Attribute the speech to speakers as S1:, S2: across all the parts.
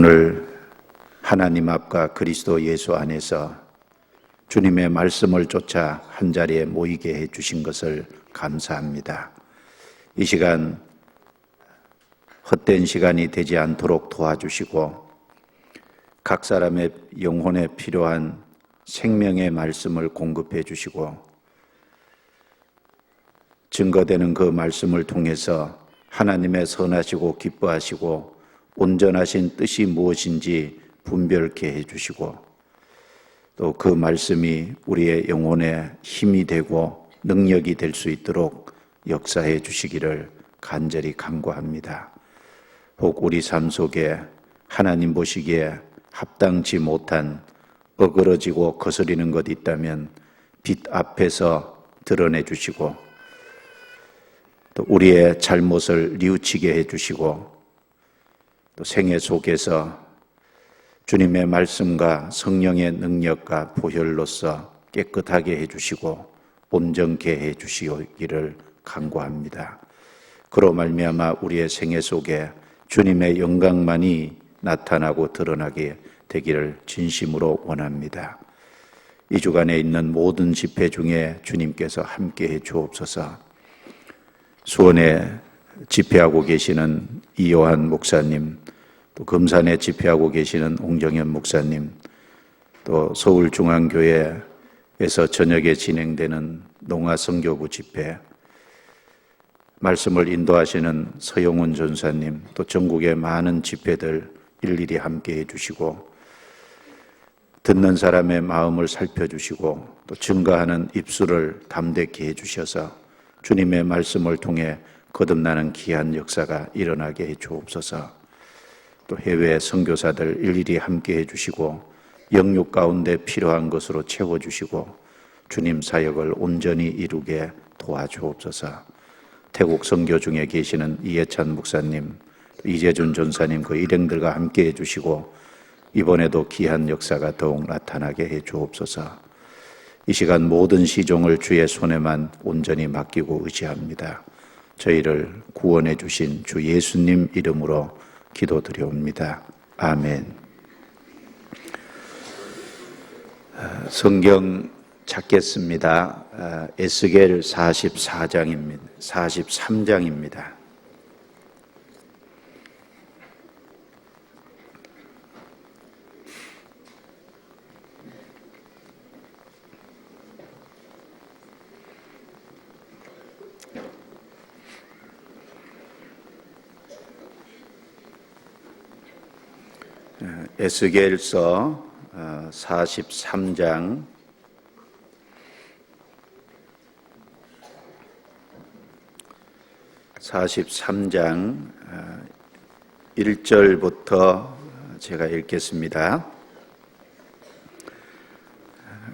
S1: 오늘 하나님 앞과 그리스도 예수 안에서 주님의 말씀을 쫓아 한자리에 모이게 해주신 것을 감사합니다. 이 시간 헛된 시간이 되지 않도록 도와주시고 각 사람의 영혼에 필요한 생명의 말씀을 공급해 주시고 증거되는 그 말씀을 통해서 하나님의 선하시고 기뻐하시고 온전하신 뜻이 무엇인지 분별케 해주시고 또 그 말씀이 우리의 영혼에 힘이 되고 능력이 될 수 있도록 역사해 주시기를 간절히 간구합니다. 혹 우리 삶 속에 하나님 보시기에 합당치 못한 어그러지고 거스리는 것 있다면 빛 앞에서 드러내 주시고 또 우리의 잘못을 뉘우치게 해 주시고 또 생애 속에서 주님의 말씀과 성령의 능력과 보혈로서 깨끗하게 해주시고 온전케 해주시기를 간구합니다. 그로 말미암아 우리의 생애 속에 주님의 영광만이 나타나고 드러나게 되기를 진심으로 원합니다. 이 주간에 있는 모든 집회 중에 주님께서 함께해 주옵소서. 수원에 집회하고 계시는 이요한 목사님, 또 금산에 집회하고 계시는 옹정현 목사님, 또 서울중앙교회에서 저녁에 진행되는 농아선교부 집회, 말씀을 인도하시는 서영훈 전사님, 또 전국의 많은 집회들 일일이 함께해 주시고 듣는 사람의 마음을 살펴주시고 또 증거하는 입술을 담대케 해주셔서 주님의 말씀을 통해 거듭나는 귀한 역사가 일어나게 해 주옵소서. 또 해외 선교사들 일일이 함께 해주시고 영육 가운데 필요한 것으로 채워주시고 주님 사역을 온전히 이루게 도와주옵소서. 태국 선교 중에 계시는 이해찬 목사님, 이재준 전사님 그 일행들과 함께 해주시고 이번에도 귀한 역사가 더욱 나타나게 해주옵소서. 이 시간 모든 시종을 주의 손에만 온전히 맡기고 의지합니다. 저희를 구원해 주신 주 예수님 이름으로 기도드려옵니다. 아멘. 성경 찾겠습니다. 에스겔 43장입니다. 43장입니다. 에스겔서 43장 1절부터 제가 읽겠습니다.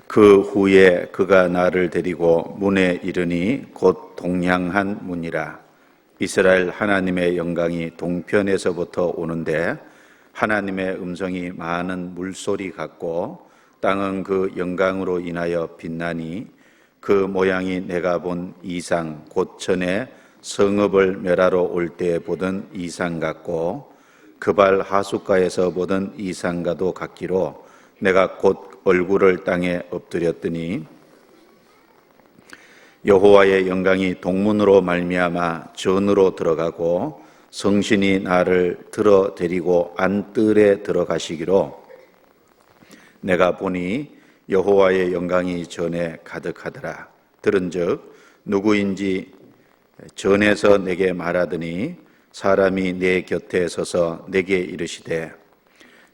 S1: 그 후에 그가 나를 데리고 문에 이르니 곧 동향한 문이라. 이스라엘 하나님의 영광이 동편에서부터 오는데 하나님의 음성이 많은 물소리 같고 땅은 그 영광으로 인하여 빛나니 그 모양이 내가 본 이상 곧 전에 성읍을 멸하러 올 때 보던 이상 같고 그발 하숫가에서 보던 이상과도 같기로 내가 곧 얼굴을 땅에 엎드렸더니 여호와의 영광이 동문으로 말미암아 전으로 들어가고 성신이 나를 들어 데리고 안뜰에 들어가시기로 내가 보니 여호와의 영광이 전에 가득하더라. 들은즉 누구인지 전에서 내게 말하더니 사람이 내 곁에 서서 내게 이르시되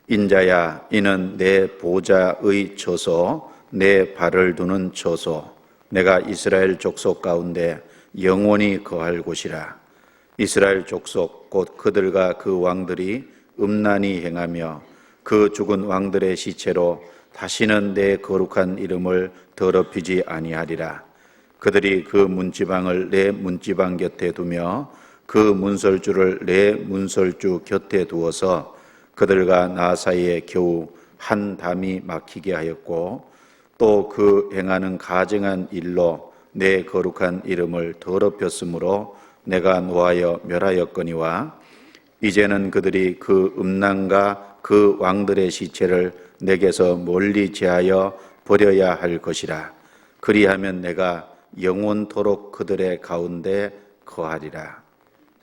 S1: 인자야 이는 내 보좌의 처소 내 발을 두는 처소 내가 이스라엘 족속 가운데 영원히 거할 곳이라. 이스라엘 족속 곧 그들과 그 왕들이 음란히 행하며 그 죽은 왕들의 시체로 다시는 내 거룩한 이름을 더럽히지 아니하리라. 그들이 그 문지방을 내 문지방 곁에 두며 그 문설주를 내 문설주 곁에 두어서 그들과 나 사이에 겨우 한 담이 막히게 하였고 또 그 행하는 가증한 일로 내 거룩한 이름을 더럽혔으므로 내가 노하여 멸하였거니와 이제는 그들이 그 음란과 그 왕들의 시체를 내게서 멀리 제하여 버려야 할 것이라. 그리하면 내가 영원토록 그들의 가운데 거하리라.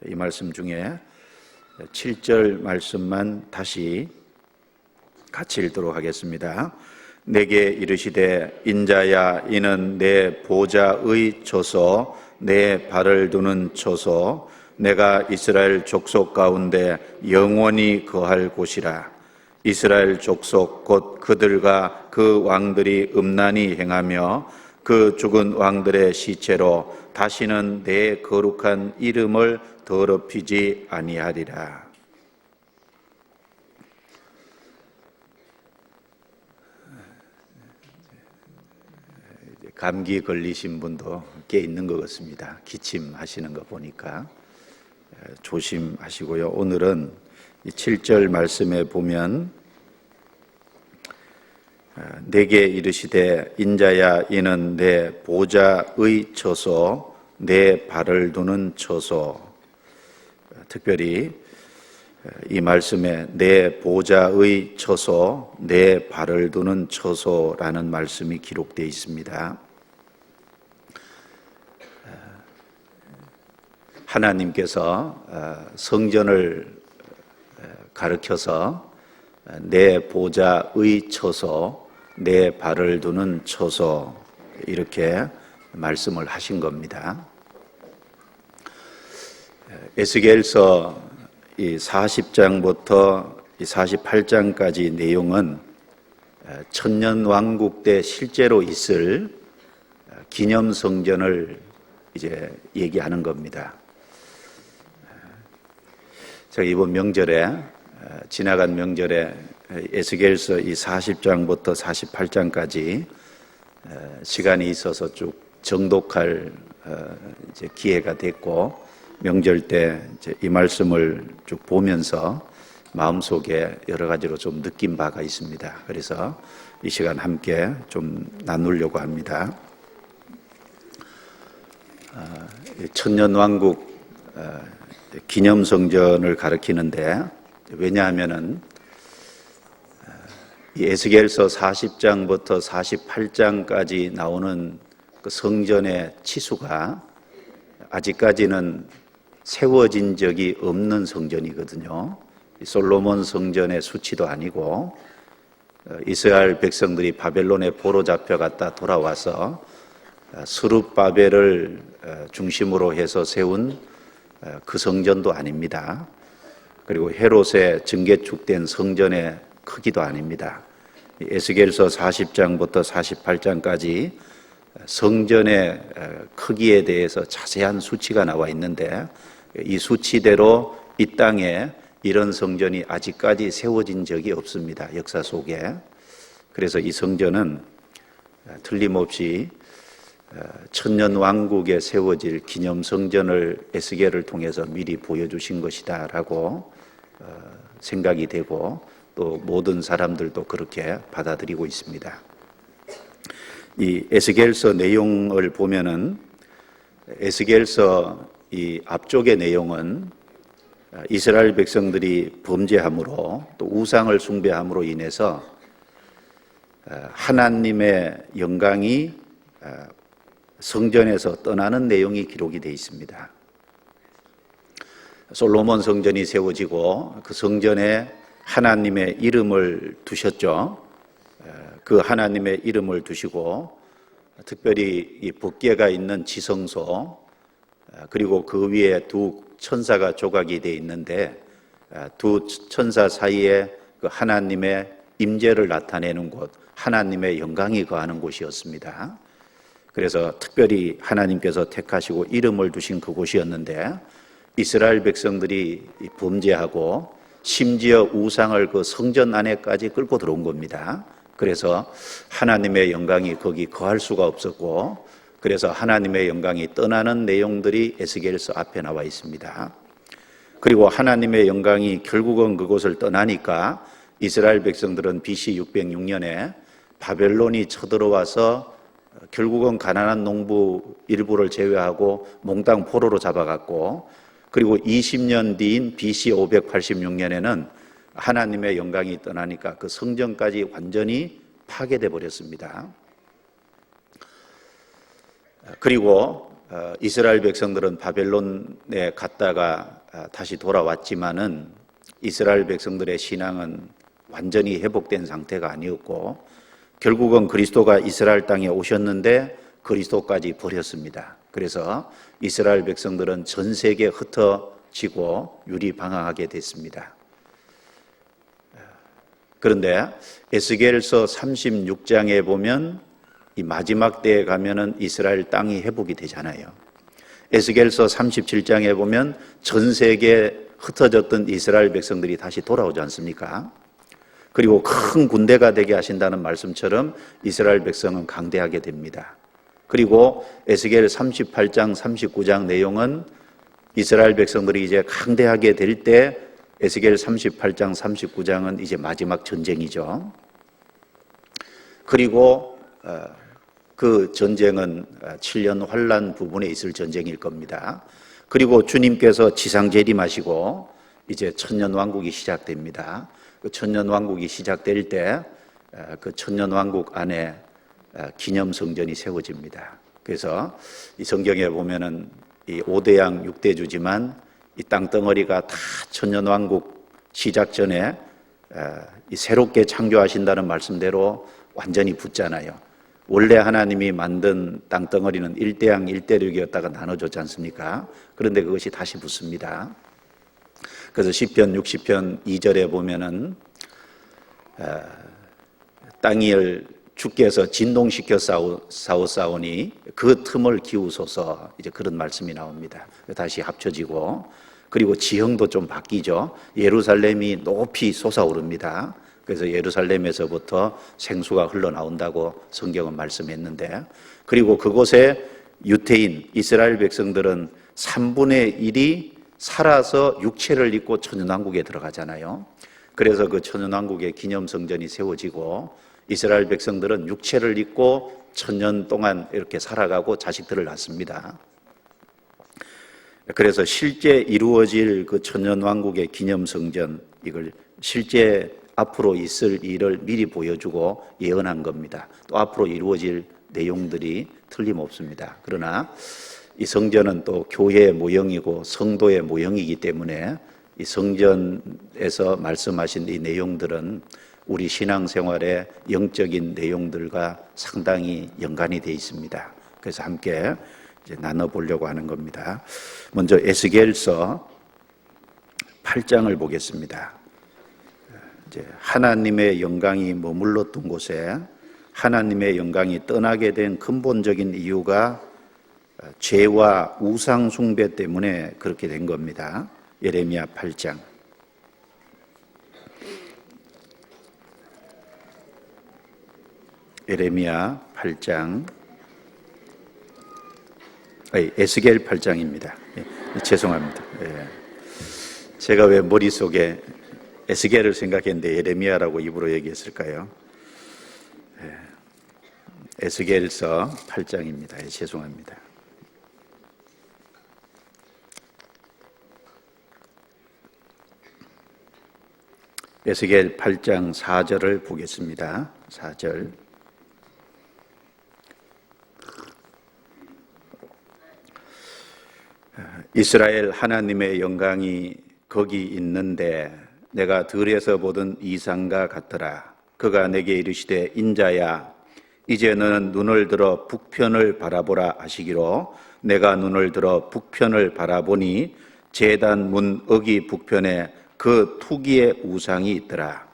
S1: 이 말씀 중에 7절 말씀만 다시 같이 읽도록 하겠습니다. 내게 이르시되 인자야 이는 내 보좌의 처소 내 발을 두는 처소 내가 이스라엘 족속 가운데 영원히 거할 곳이라. 이스라엘 족속 곧 그들과 그 왕들이 음란히 행하며 그 죽은 왕들의 시체로 다시는 내 거룩한 이름을 더럽히지 아니하리라. 감기 걸리신 분도 꽤 있는 것 같습니다. 기침하시는 거 보니까 조심하시고요. 오늘은 7절 말씀에 보면 내게 이르시되 인자야 이는 내 보좌의 처소 내 발을 두는 처소. 특별히 이 말씀에 내 보좌의 처소 내 발을 두는 처소라는 말씀이 기록되어 있습니다. 하나님께서 성전을 가르쳐서 내 보좌의 처소, 내 발을 두는 처소 이렇게 말씀을 하신 겁니다. 에스겔서 40장부터 48장까지 내용은 천년왕국 때 실제로 있을 기념성전을 이제 얘기하는 겁니다. 제가 이번 명절에 지나간 명절에 에스겔서 40장부터 48장까지 시간이 있어서 쭉 정독할 이제 기회가 됐고 명절 때 이 말씀을 쭉 보면서 마음속에 여러 가지로 좀 느낀 바가 있습니다. 그래서 이 시간 함께 좀 나누려고 합니다. 천년왕국 기념성전을 가리키는데 왜냐하면은 이 에스겔서 40장부터 48장까지 나오는 그 성전의 치수가 아직까지는 세워진 적이 없는 성전이거든요. 솔로몬 성전의 수치도 아니고 이스라엘 백성들이 바벨론에 포로 잡혀갔다 돌아와서 스룹바벨을 중심으로 해서 세운 그 성전도 아닙니다. 그리고 헤롯의 증개축된 성전의 크기도 아닙니다. 에스겔서 40장부터 48장까지 성전의 크기에 대해서 자세한 수치가 나와 있는데 이 수치대로 이 땅에 이런 성전이 아직까지 세워진 적이 없습니다. 역사 속에. 그래서 이 성전은 틀림없이 천년왕국에 세워질 기념성전을 에스겔을 통해서 미리 보여주신 것이다라고 생각이 되고 또 모든 사람들도 그렇게 받아들이고 있습니다. 이 에스겔서 내용을 보면은 에스겔서 이 앞쪽의 내용은 이스라엘 백성들이 범죄함으로 또 우상을 숭배함으로 인해서 하나님의 영광이 성전에서 떠나는 내용이 기록이 되어 있습니다. 솔로몬 성전이 세워지고 그 성전에 하나님의 이름을 두셨죠. 그 하나님의 이름을 두시고 특별히 이 법궤가 있는 지성소 그리고 그 위에 두 천사가 조각이 되어 있는데 두 천사 사이에 그 하나님의 임재를 나타내는 곳, 하나님의 영광이 거하는 곳이었습니다. 그래서 특별히 하나님께서 택하시고 이름을 두신 그곳이었는데 이스라엘 백성들이 범죄하고 심지어 우상을 그 성전 안에까지 끌고 들어온 겁니다. 그래서 하나님의 영광이 거기 거할 수가 없었고 그래서 하나님의 영광이 떠나는 내용들이 에스겔서 앞에 나와 있습니다. 그리고 하나님의 영광이 결국은 그곳을 떠나니까 이스라엘 백성들은 BC 606년에 바벨론이 쳐들어와서 결국은 가나안 농부 일부를 제외하고 몽땅 포로로 잡아갔고 그리고 20년 뒤인 BC 586년에는 하나님의 영광이 떠나니까 그 성전까지 완전히 파괴돼 버렸습니다. 그리고 이스라엘 백성들은 바벨론에 갔다가 다시 돌아왔지만은 이스라엘 백성들의 신앙은 완전히 회복된 상태가 아니었고 결국은 그리스도가 이스라엘 땅에 오셨는데 그리스도까지 버렸습니다. 그래서 이스라엘 백성들은 전 세계에 흩어지고 유리방황하게 됐습니다. 그런데 에스겔서 36장에 보면 이 마지막 때에 가면은 이스라엘 땅이 회복이 되잖아요. 에스겔서 37장에 보면 전 세계에 흩어졌던 이스라엘 백성들이 다시 돌아오지 않습니까? 그리고 큰 군대가 되게 하신다는 말씀처럼 이스라엘 백성은 강대하게 됩니다. 그리고 에스겔 38장, 39장 내용은 이스라엘 백성들이 이제 강대하게 될 때 에스겔 38장, 39장은 이제 마지막 전쟁이죠. 그리고 그 전쟁은 7년 환란 부분에 있을 전쟁일 겁니다. 그리고 주님께서 지상 재림하시고 이제 천년왕국이 시작됩니다. 그 천년왕국이 시작될 때 그 천년왕국 안에 기념성전이 세워집니다. 그래서 이 성경에 보면은 이 5대양 6대주지만 이 땅덩어리가 다 천년왕국 시작 전에 이 새롭게 창조하신다는 말씀대로 완전히 붙잖아요. 원래 하나님이 만든 땅덩어리는 1대양 1대륙이었다가 나눠졌지 않습니까? 그런데 그것이 다시 붙습니다. 그래서 시편 60편 2절에 보면은 땅을 주께서 진동시켜 싸우사오니 그 틈을 기우소서, 이제 그런 말씀이 나옵니다. 다시 합쳐지고, 그리고 지형도 좀 바뀌죠. 예루살렘이 높이 솟아오릅니다. 그래서 예루살렘에서부터 생수가 흘러나온다고 성경은 말씀했는데, 그리고 그곳에 유태인 이스라엘 백성들은 3분의 1이 살아서 육체를 입고 천년왕국에 들어가잖아요. 그래서 그 천년왕국의 기념성전이 세워지고 이스라엘 백성들은 육체를 입고 천년 동안 이렇게 살아가고 자식들을 낳습니다. 그래서 실제 이루어질 그 천년왕국의 기념성전, 이걸 실제 앞으로 있을 일을 미리 보여주고 예언한 겁니다. 또 앞으로 이루어질 내용들이 틀림없습니다. 그러나 이 성전은 또 교회의 모형이고 성도의 모형이기 때문에 이 성전에서 말씀하신 이 내용들은 우리 신앙생활의 영적인 내용들과 상당히 연관이 되어 있습니다. 그래서 함께 이제 나눠보려고 하는 겁니다. 먼저 에스겔서 8장을 보겠습니다. 이제 하나님의 영광이 머물렀던 곳에 하나님의 영광이 떠나게 된 근본적인 이유가 죄와 우상 숭배 때문에 그렇게 된 겁니다. 예레미야 8장. 예레미야 8장. 에스겔 8장입니다. 죄송합니다. 제가 왜 머릿속에 에스겔을 생각했는데 예레미야라고 입으로 얘기했을까요? 에스겔서 8장입니다. 죄송합니다. 에스겔 8장 4절을 보겠습니다. 4절. 이스라엘 하나님의 영광이 거기 있는데 내가 들에서 보던 이상과 같더라. 그가 내게 이르시되 인자야 이제 너는 눈을 들어 북편을 바라보라 하시기로 내가 눈을 들어 북편을 바라보니 제단 문 어기 북편에 그 투기의 우상이 있더라.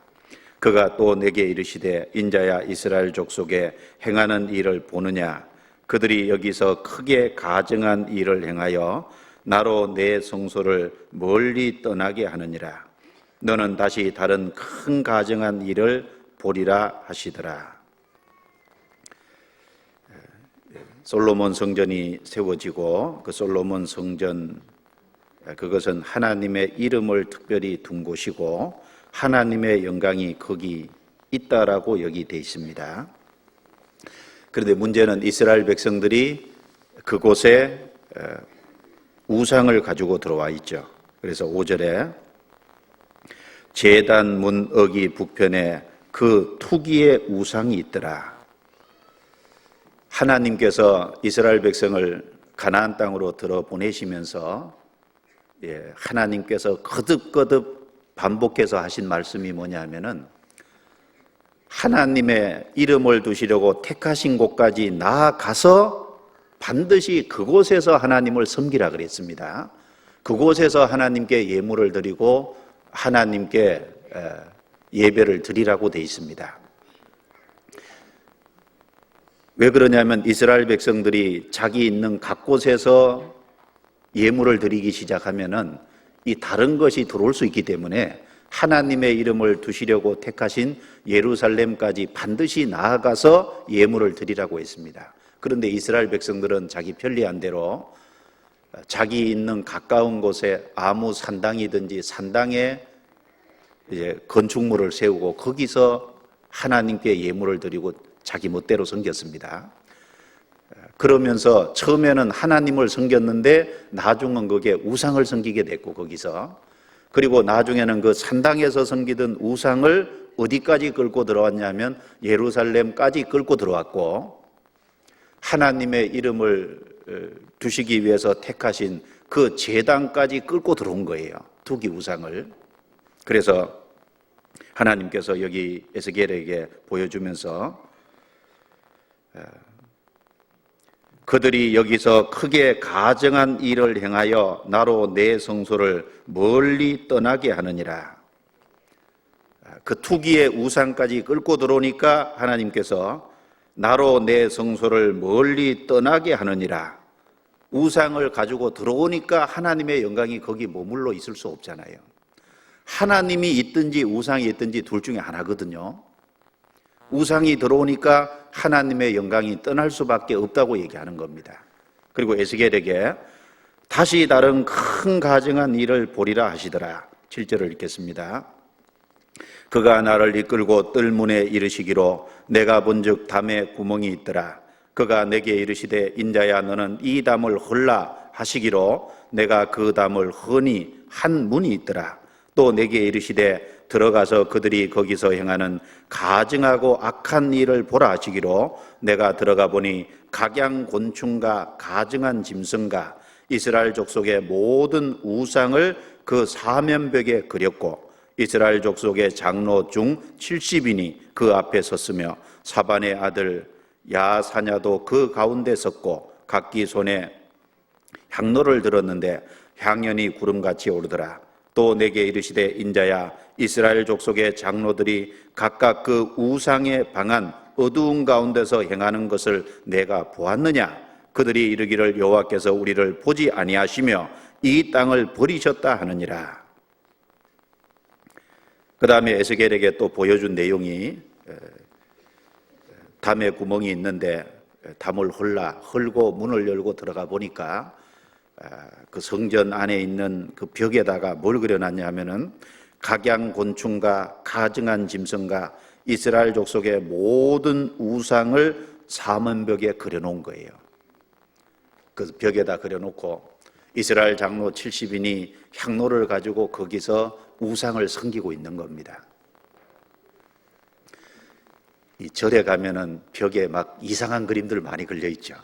S1: 그가 또 내게 이르시되 인자야 이스라엘 족속에 행하는 일을 보느냐. 그들이 여기서 크게 가증한 일을 행하여 나로 내 성소를 멀리 떠나게 하느니라. 너는 다시 다른 큰 가증한 일을 보리라 하시더라. 솔로몬 성전이 세워지고 그 솔로몬 성전, 그것은 하나님의 이름을 특별히 둔 곳이고 하나님의 영광이 거기 있다라고 여기 되어 있습니다. 그런데 문제는 이스라엘 백성들이 그곳에 우상을 가지고 들어와 있죠. 그래서 5절에 제단 문 어기 북편에 그 투기의 우상이 있더라. 하나님께서 이스라엘 백성을 가나안 땅으로 들어보내시면서 하나님께서 거듭거듭 반복해서 하신 말씀이 뭐냐면은 하나님의 이름을 두시려고 택하신 곳까지 나아가서 반드시 그곳에서 하나님을 섬기라 그랬습니다. 그곳에서 하나님께 예물을 드리고 하나님께 예배를 드리라고 되어 있습니다. 왜 그러냐면 이스라엘 백성들이 자기 있는 각 곳에서 예물을 드리기 시작하면은 이 다른 것이 들어올 수 있기 때문에 하나님의 이름을 두시려고 택하신 예루살렘까지 반드시 나아가서 예물을 드리라고 했습니다. 그런데 이스라엘 백성들은 자기 편리한 대로 자기 있는 가까운 곳에 아무 산당이든지 산당에 이제 건축물을 세우고 거기서 하나님께 예물을 드리고 자기 멋대로 섬겼습니다. 그러면서 처음에는 하나님을 섬겼는데 나중은 그게 우상을 섬기게 됐고 거기서 그리고 나중에는 그 산당에서 섬기던 우상을 어디까지 끌고 들어왔냐면 예루살렘까지 끌고 들어왔고 하나님의 이름을 두시기 위해서 택하신 그 제단까지 끌고 들어온 거예요. 투기 우상을. 그래서 하나님께서 여기 에스겔에게 보여주면서 그들이 여기서 크게 가증한 일을 행하여 나로 내 성소를 멀리 떠나게 하느니라. 그 투기의 우상까지 끌고 들어오니까 하나님께서 나로 내 성소를 멀리 떠나게 하느니라. 우상을 가지고 들어오니까 하나님의 영광이 거기 머물러 있을 수 없잖아요. 하나님이 있든지 우상이 있든지 둘 중에 하나거든요. 우상이 들어오니까 하나님의 영광이 떠날 수밖에 없다고 얘기하는 겁니다. 그리고 에스겔에게 다시 다른 큰 가증한 일을 보리라 하시더라. 7절을 읽겠습니다. 그가 나를 이끌고 뜰문에 이르시기로 내가 본즉 담에 구멍이 있더라. 그가 내게 이르시되 인자야 너는 이 담을 헐라 하시기로 내가 그 담을 허니 한 문이 있더라. 또 내게 이르시되 들어가서 그들이 거기서 행하는 가증하고 악한 일을 보라 하시기로 내가 들어가 보니 각양곤충과 가증한 짐승과 이스라엘 족속의 모든 우상을 그 사면벽에 그렸고 이스라엘 족속의 장로 중 70인이 그 앞에 섰으며 사반의 아들 야사냐도 그 가운데 섰고 각기 손에 향로를 들었는데 향연이 구름같이 오르더라. 또 내게 이르시되 인자야 이스라엘 족속의 장로들이 각각 그 우상에 방한 어두운 가운데서 행하는 것을 내가 보았느냐. 그들이 이르기를 여호와께서 우리를 보지 아니하시며 이 땅을 버리셨다 하느니라. 그 다음에 에스겔에게 또 보여준 내용이 담에 구멍이 있는데 담을 헐고 문을 열고 들어가 보니까 그 성전 안에 있는 그 벽에다가 뭘 그려놨냐 하면은 각양곤충과 가증한 짐승과 이스라엘 족속의 모든 우상을 사면벽에 그려놓은 거예요. 그 벽에다 그려놓고 이스라엘 장로 70인이 향로를 가지고 거기서 우상을 섬기고 있는 겁니다. 이 절에 가면은 벽에 막 이상한 그림들 많이 걸려 있죠.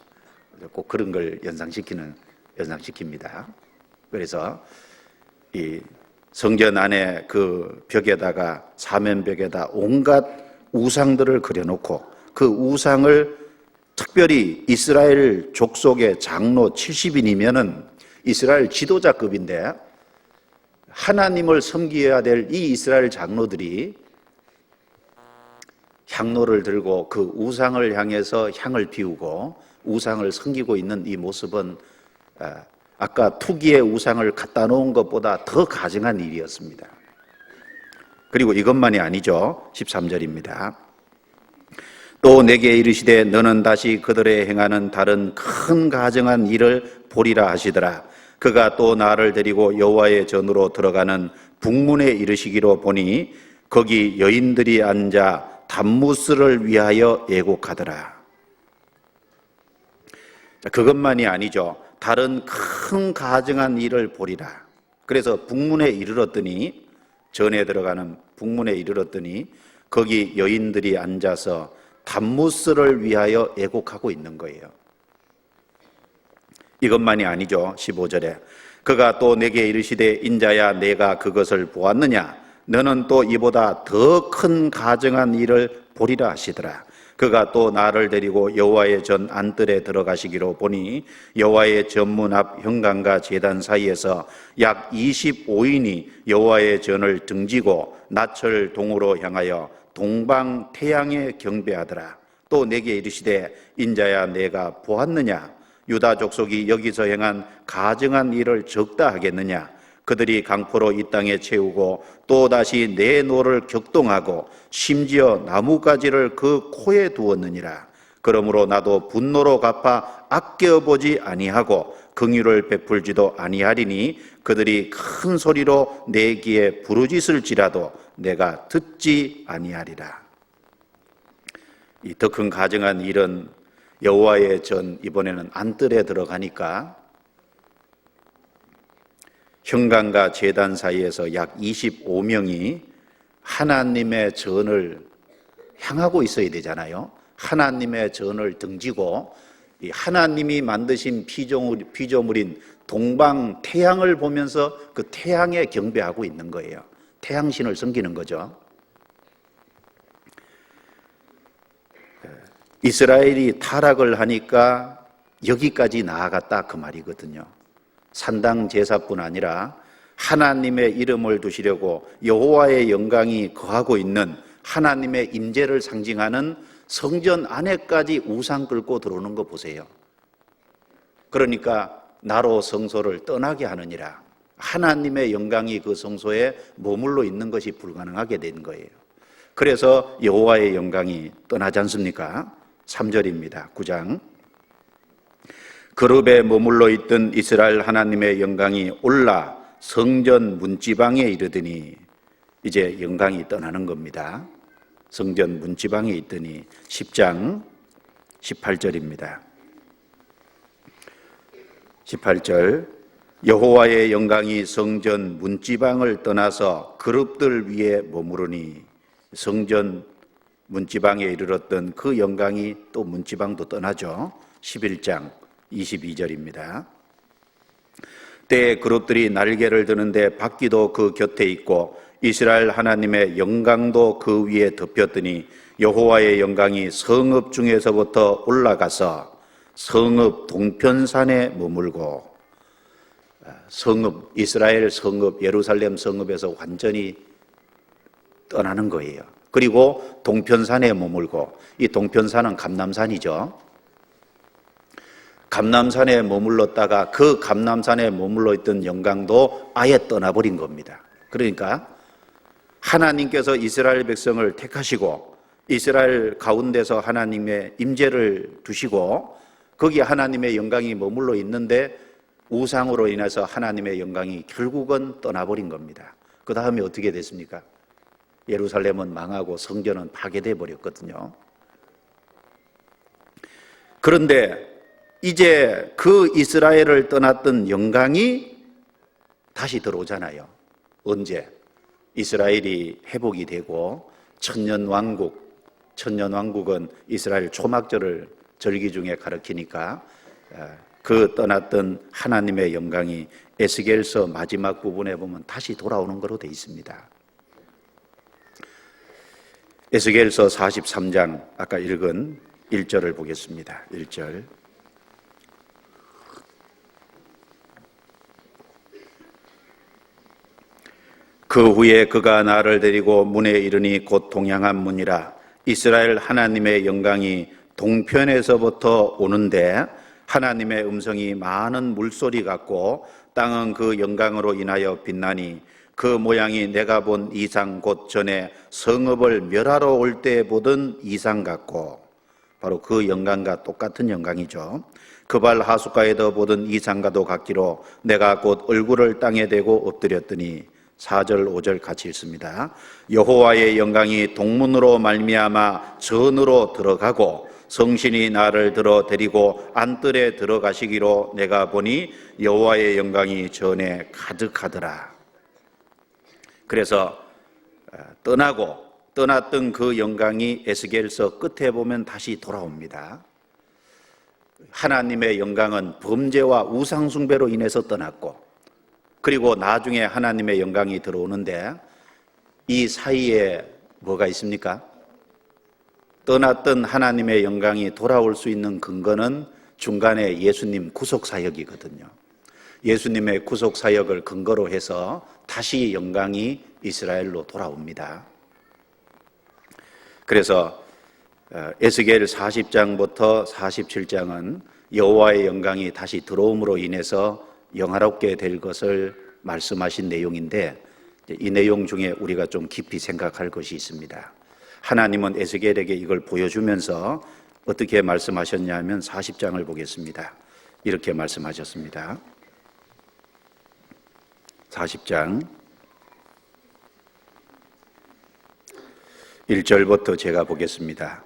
S1: 꼭 그런 걸 연상시킵니다. 그래서 이 성전 안에 그 벽에다가 사면벽에다 온갖 우상들을 그려놓고 그 우상을 특별히 이스라엘 족속의 장로 70인이면은 이스라엘 지도자급인데 하나님을 섬겨야 될 이 이스라엘 장로들이 향로를 들고 그 우상을 향해서 향을 피우고 우상을 섬기고 있는 이 모습은 아까 투기의 우상을 갖다 놓은 것보다 더 가증한 일이었습니다. 그리고 이것만이 아니죠. 13절입니다. 또 내게 이르시되 너는 다시 그들의 행하는 다른 큰 가증한 일을 보리라 하시더라. 그가 또 나를 데리고 여호와의 전으로 들어가는 북문에 이르시기로 보니 거기 여인들이 앉아 단무스를 위하여 애곡하더라. 그것만이 아니죠. 다른 큰 가증한 일을 보리라. 그래서 북문에 이르렀더니 전에 들어가는 북문에 이르렀더니 거기 여인들이 앉아서 담무스를 위하여 애곡하고 있는 거예요. 이것만이 아니죠. 15절에 그가 또 내게 이르시되 인자야 내가 그것을 보았느냐 너는 또 이보다 더 큰 가증한 일을 보리라 하시더라. 그가 또 나를 데리고 여호와의 전 안뜰에 들어가시기로 보니 여호와의 전문 앞 현관과 제단 사이에서 약 25인이 여호와의 전을 등지고 낯을 동으로 향하여 동방 태양에 경배하더라. 또 내게 이르시되 인자야 내가 보았느냐 유다 족속이 여기서 행한 가증한 일을 적다 하겠느냐 그들이 강포로 이 땅에 채우고 또다시 내 노를 격동하고 심지어 나뭇가지를 그 코에 두었느니라. 그러므로 나도 분노로 갚아 아껴보지 아니하고 긍휼을 베풀지도 아니하리니 그들이 큰 소리로 내 귀에 부르짖을지라도 내가 듣지 아니하리라. 이 더 큰 가증한 일은 여호와의 전 이번에는 안뜰에 들어가니까 현관과 제단 사이에서 약 25명이 하나님의 전을 향하고 있어야 되잖아요. 하나님의 전을 등지고 하나님이 만드신 피조물인 동방 태양을 보면서 그 태양에 경배하고 있는 거예요. 태양신을 섬기는 거죠. 이스라엘이 타락을 하니까 여기까지 나아갔다 그 말이거든요. 산당 제사뿐 아니라 하나님의 이름을 두시려고 여호와의 영광이 거하고 있는 하나님의 임재를 상징하는 성전 안에까지 우상 끌고 들어오는 거 보세요. 그러니까 나로 성소를 떠나게 하느니라. 하나님의 영광이 그 성소에 머물러 있는 것이 불가능하게 된 거예요. 그래서 여호와의 영광이 떠나지 않습니까? 3절입니다. 9장 그룹에 머물러 있던 이스라엘 하나님의 영광이 올라 성전 문지방에 이르더니 이제 영광이 떠나는 겁니다. 성전 문지방에 있더니 10장 18절입니다. 18절 여호와의 영광이 성전 문지방을 떠나서 그룹들 위에 머무르니 성전 문지방에 이르렀던 그 영광이 또 문지방도 떠나죠. 11장 22절입니다. 때에 그룹들이 날개를 드는데 바퀴도 그 곁에 있고 이스라엘 하나님의 영광도 그 위에 덮였더니 여호와의 영광이 성읍 중에서부터 올라가서 성읍 동편산에 머물고 성읍, 이스라엘 성읍, 예루살렘 성읍에서 완전히 떠나는 거예요. 그리고 동편산에 머물고 이 동편산은 감람산이죠. 감람산에 머물렀다가 그 감람산에 머물러 있던 영광도 아예 떠나버린 겁니다. 그러니까 하나님께서 이스라엘 백성을 택하시고 이스라엘 가운데서 하나님의 임재를 두시고 거기 하나님의 영광이 머물러 있는데 우상으로 인해서 하나님의 영광이 결국은 떠나버린 겁니다. 그 다음에 어떻게 됐습니까? 예루살렘은 망하고 성전은 파괴돼 버렸거든요. 그런데 이제 그 이스라엘을 떠났던 영광이 다시 들어오잖아요. 언제? 이스라엘이 회복이 되고 천년왕국은 이스라엘 초막절을 절기 중에 가리키니까 그 떠났던 하나님의 영광이 에스겔서 마지막 부분에 보면 다시 돌아오는 것으로 되어 있습니다. 에스겔서 43장 아까 읽은 1절을 보겠습니다. 1절 그 후에 그가 나를 데리고 문에 이르니 곧 동양한 문이라 이스라엘 하나님의 영광이 동편에서부터 오는데 하나님의 음성이 많은 물소리 같고 땅은 그 영광으로 인하여 빛나니 그 모양이 내가 본 이상 곧 전에 성읍을 멸하러 올 때 보던 이상 같고 바로 그 영광과 똑같은 영광이죠. 그 발 하숫가에도 보던 이상과도 같기로 내가 곧 얼굴을 땅에 대고 엎드렸더니 4절 5절 같이 읽습니다. 여호와의 영광이 동문으로 말미암아 전으로 들어가고 성신이 나를 들어 데리고 안뜰에 들어가시기로 내가 보니 여호와의 영광이 전에 가득하더라. 그래서 떠났던 그 영광이 에스겔서 끝에 보면 다시 돌아옵니다. 하나님의 영광은 범죄와 우상숭배로 인해서 떠났고, 그리고 나중에 하나님의 영광이 들어오는데 이 사이에 뭐가 있습니까? 떠났던 하나님의 영광이 돌아올 수 있는 근거는 중간에 예수님 구속사역이거든요. 예수님의 구속사역을 근거로 해서 다시 영광이 이스라엘로 돌아옵니다. 그래서 에스겔 40장부터 47장은 여호와의 영광이 다시 들어옴으로 인해서 영화롭게 될 것을 말씀하신 내용인데, 이 내용 중에 우리가 좀 깊이 생각할 것이 있습니다. 하나님은 에스겔에게 이걸 보여주면서 어떻게 말씀하셨냐면 40장을 보겠습니다. 이렇게 말씀하셨습니다. 40장 1절부터 제가 보겠습니다.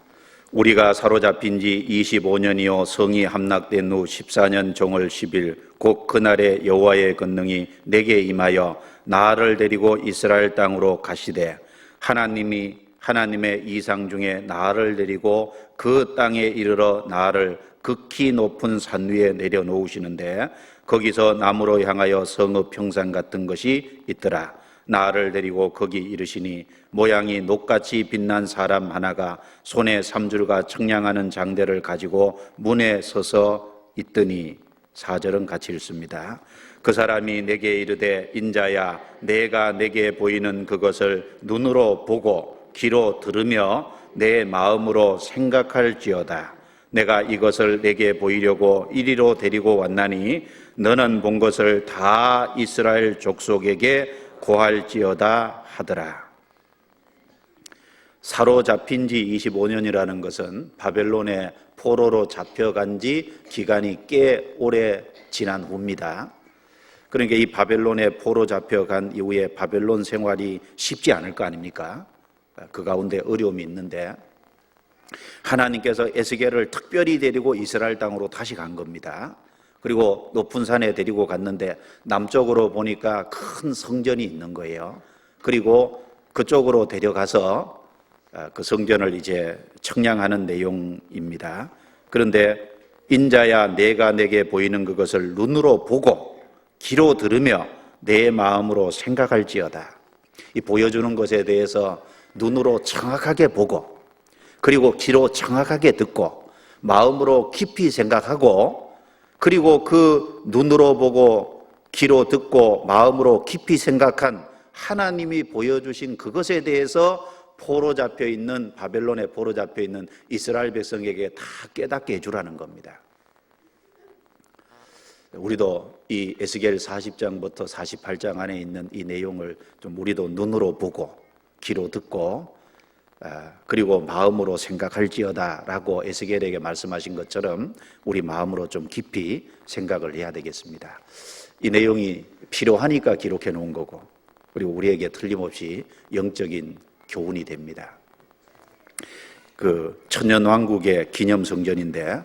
S1: 우리가 사로잡힌 지 25년이요 성이 함락된 후 14년 정월 10일 곧 그날에 여호와의 권능이 내게 임하여 나를 데리고 이스라엘 땅으로 가시되, 하나님의 이상 중에 나를 데리고 그 땅에 이르러 나를 극히 높은 산 위에 내려놓으시는데, 거기서 나무로 향하여 성읍 평상 같은 것이 있더라. 나를 데리고 거기 이르시니 모양이 녹같이 빛난 사람 하나가 손에 삼줄과 청량하는 장대를 가지고 문에 서서 있더니, 4절은 같이 읽습니다. 그 사람이 내게 이르되, 인자야, 내가 내게 보이는 그것을 눈으로 보고 귀로 들으며 내 마음으로 생각할지어다. 내가 이것을 내게 보이려고 이리로 데리고 왔나니 너는 본 것을 다 이스라엘 족속에게 고할지어다 하더라. 사로잡힌 지 25년이라는 것은 바벨론의 포로로 잡혀간 지 기간이 꽤 오래 지난 후입니다. 그러니까 이 바벨론에 포로 잡혀간 이후에 바벨론 생활이 쉽지 않을 거 아닙니까? 그 가운데 어려움이 있는데, 하나님께서 에스겔을 특별히 데리고 이스라엘 땅으로 다시 간 겁니다. 그리고 높은 산에 데리고 갔는데 남쪽으로 보니까 큰 성전이 있는 거예요. 그리고 그쪽으로 데려가서 그 성전을 이제 청량하는 내용입니다. 그런데 인자야, 내가 내게 보이는 그것을 눈으로 보고 귀로 들으며 내 마음으로 생각할지어다. 이 보여주는 것에 대해서 눈으로 정확하게 보고, 그리고 귀로 정확하게 듣고, 마음으로 깊이 생각하고, 그리고 그 눈으로 보고 귀로 듣고 마음으로 깊이 생각한 하나님이 보여주신 그것에 대해서 포로 잡혀 있는, 바벨론에 포로 잡혀 있는 이스라엘 백성에게 다 깨닫게 해주라는 겁니다. 우리도 이 에스겔 40장부터 48장 안에 있는 이 내용을 좀 우리도 눈으로 보고 귀로 듣고 그리고 마음으로 생각할지어다라고 에스겔에게 말씀하신 것처럼 우리 마음으로 좀 깊이 생각을 해야 되겠습니다. 이 내용이 필요하니까 기록해 놓은 거고, 그리고 우리에게 틀림없이 영적인 교훈이 됩니다. 그 천년왕국의 기념성전인데,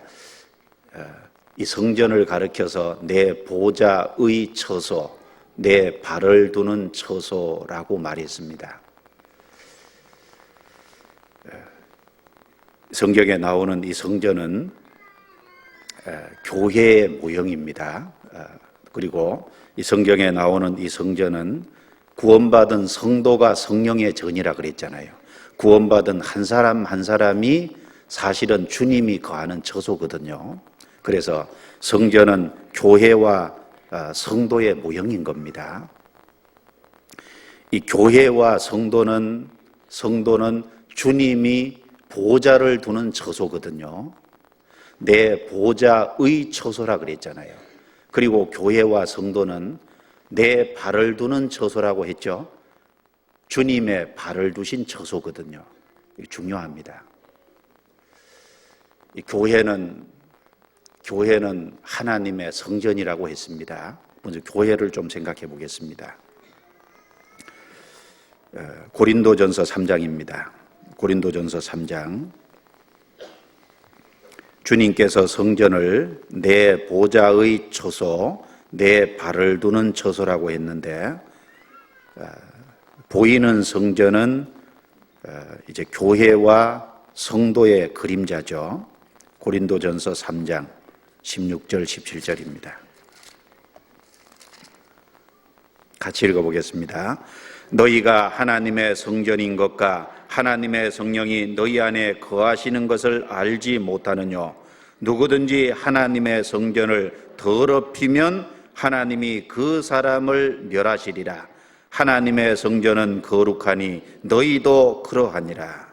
S1: 이 성전을 가리켜서 내 보좌의 처소, 내 발을 두는 처소라고 말했습니다. 성경에 나오는 이 성전은 교회의 모형입니다. 그리고 이 성경에 나오는 이 성전은 구원받은 성도가 성령의 전이라 그랬잖아요. 구원받은 한 사람 한 사람이 사실은 주님이 거하는 처소거든요. 그래서 성전은 교회와 성도의 모형인 겁니다. 이 교회와 성도는 주님이 보좌를 두는 처소거든요. 내 보좌의 처소라 그랬잖아요. 그리고 교회와 성도는 내 발을 두는 처소라고 했죠. 주님의 발을 두신 처소거든요. 이게 중요합니다. 이 교회는 하나님의 성전이라고 했습니다. 먼저 교회를 좀 생각해 보겠습니다. 고린도전서 3장입니다. 고린도전서 3장. 주님께서 성전을 내 보좌의 처소, 내 발을 두는 처소라고 했는데, 보이는 성전은 이제 교회와 성도의 그림자죠. 고린도전서 3장 16절 17절입니다. 같이 읽어보겠습니다. 너희가 하나님의 성전인 것과 하나님의 성령이 너희 안에 거하시는 것을 알지 못하느뇨. 누구든지 하나님의 성전을 더럽히면 하나님이 그 사람을 멸하시리라. 하나님의 성전은 거룩하니 너희도 그러하니라.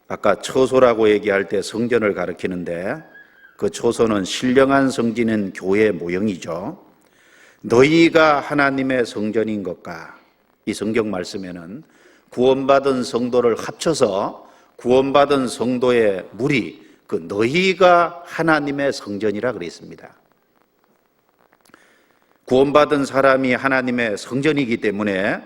S1: 아까 처소라고 얘기할 때 성전을 가리키는데 그 처소는 신령한 성지는 교회의 모형이죠. 너희가 하나님의 성전인 것과, 이 성경 말씀에는 구원받은 성도를 합쳐서 구원받은 성도의 무리, 그 너희가 하나님의 성전이라 그랬습니다. 구원받은 사람이 하나님의 성전이기 때문에,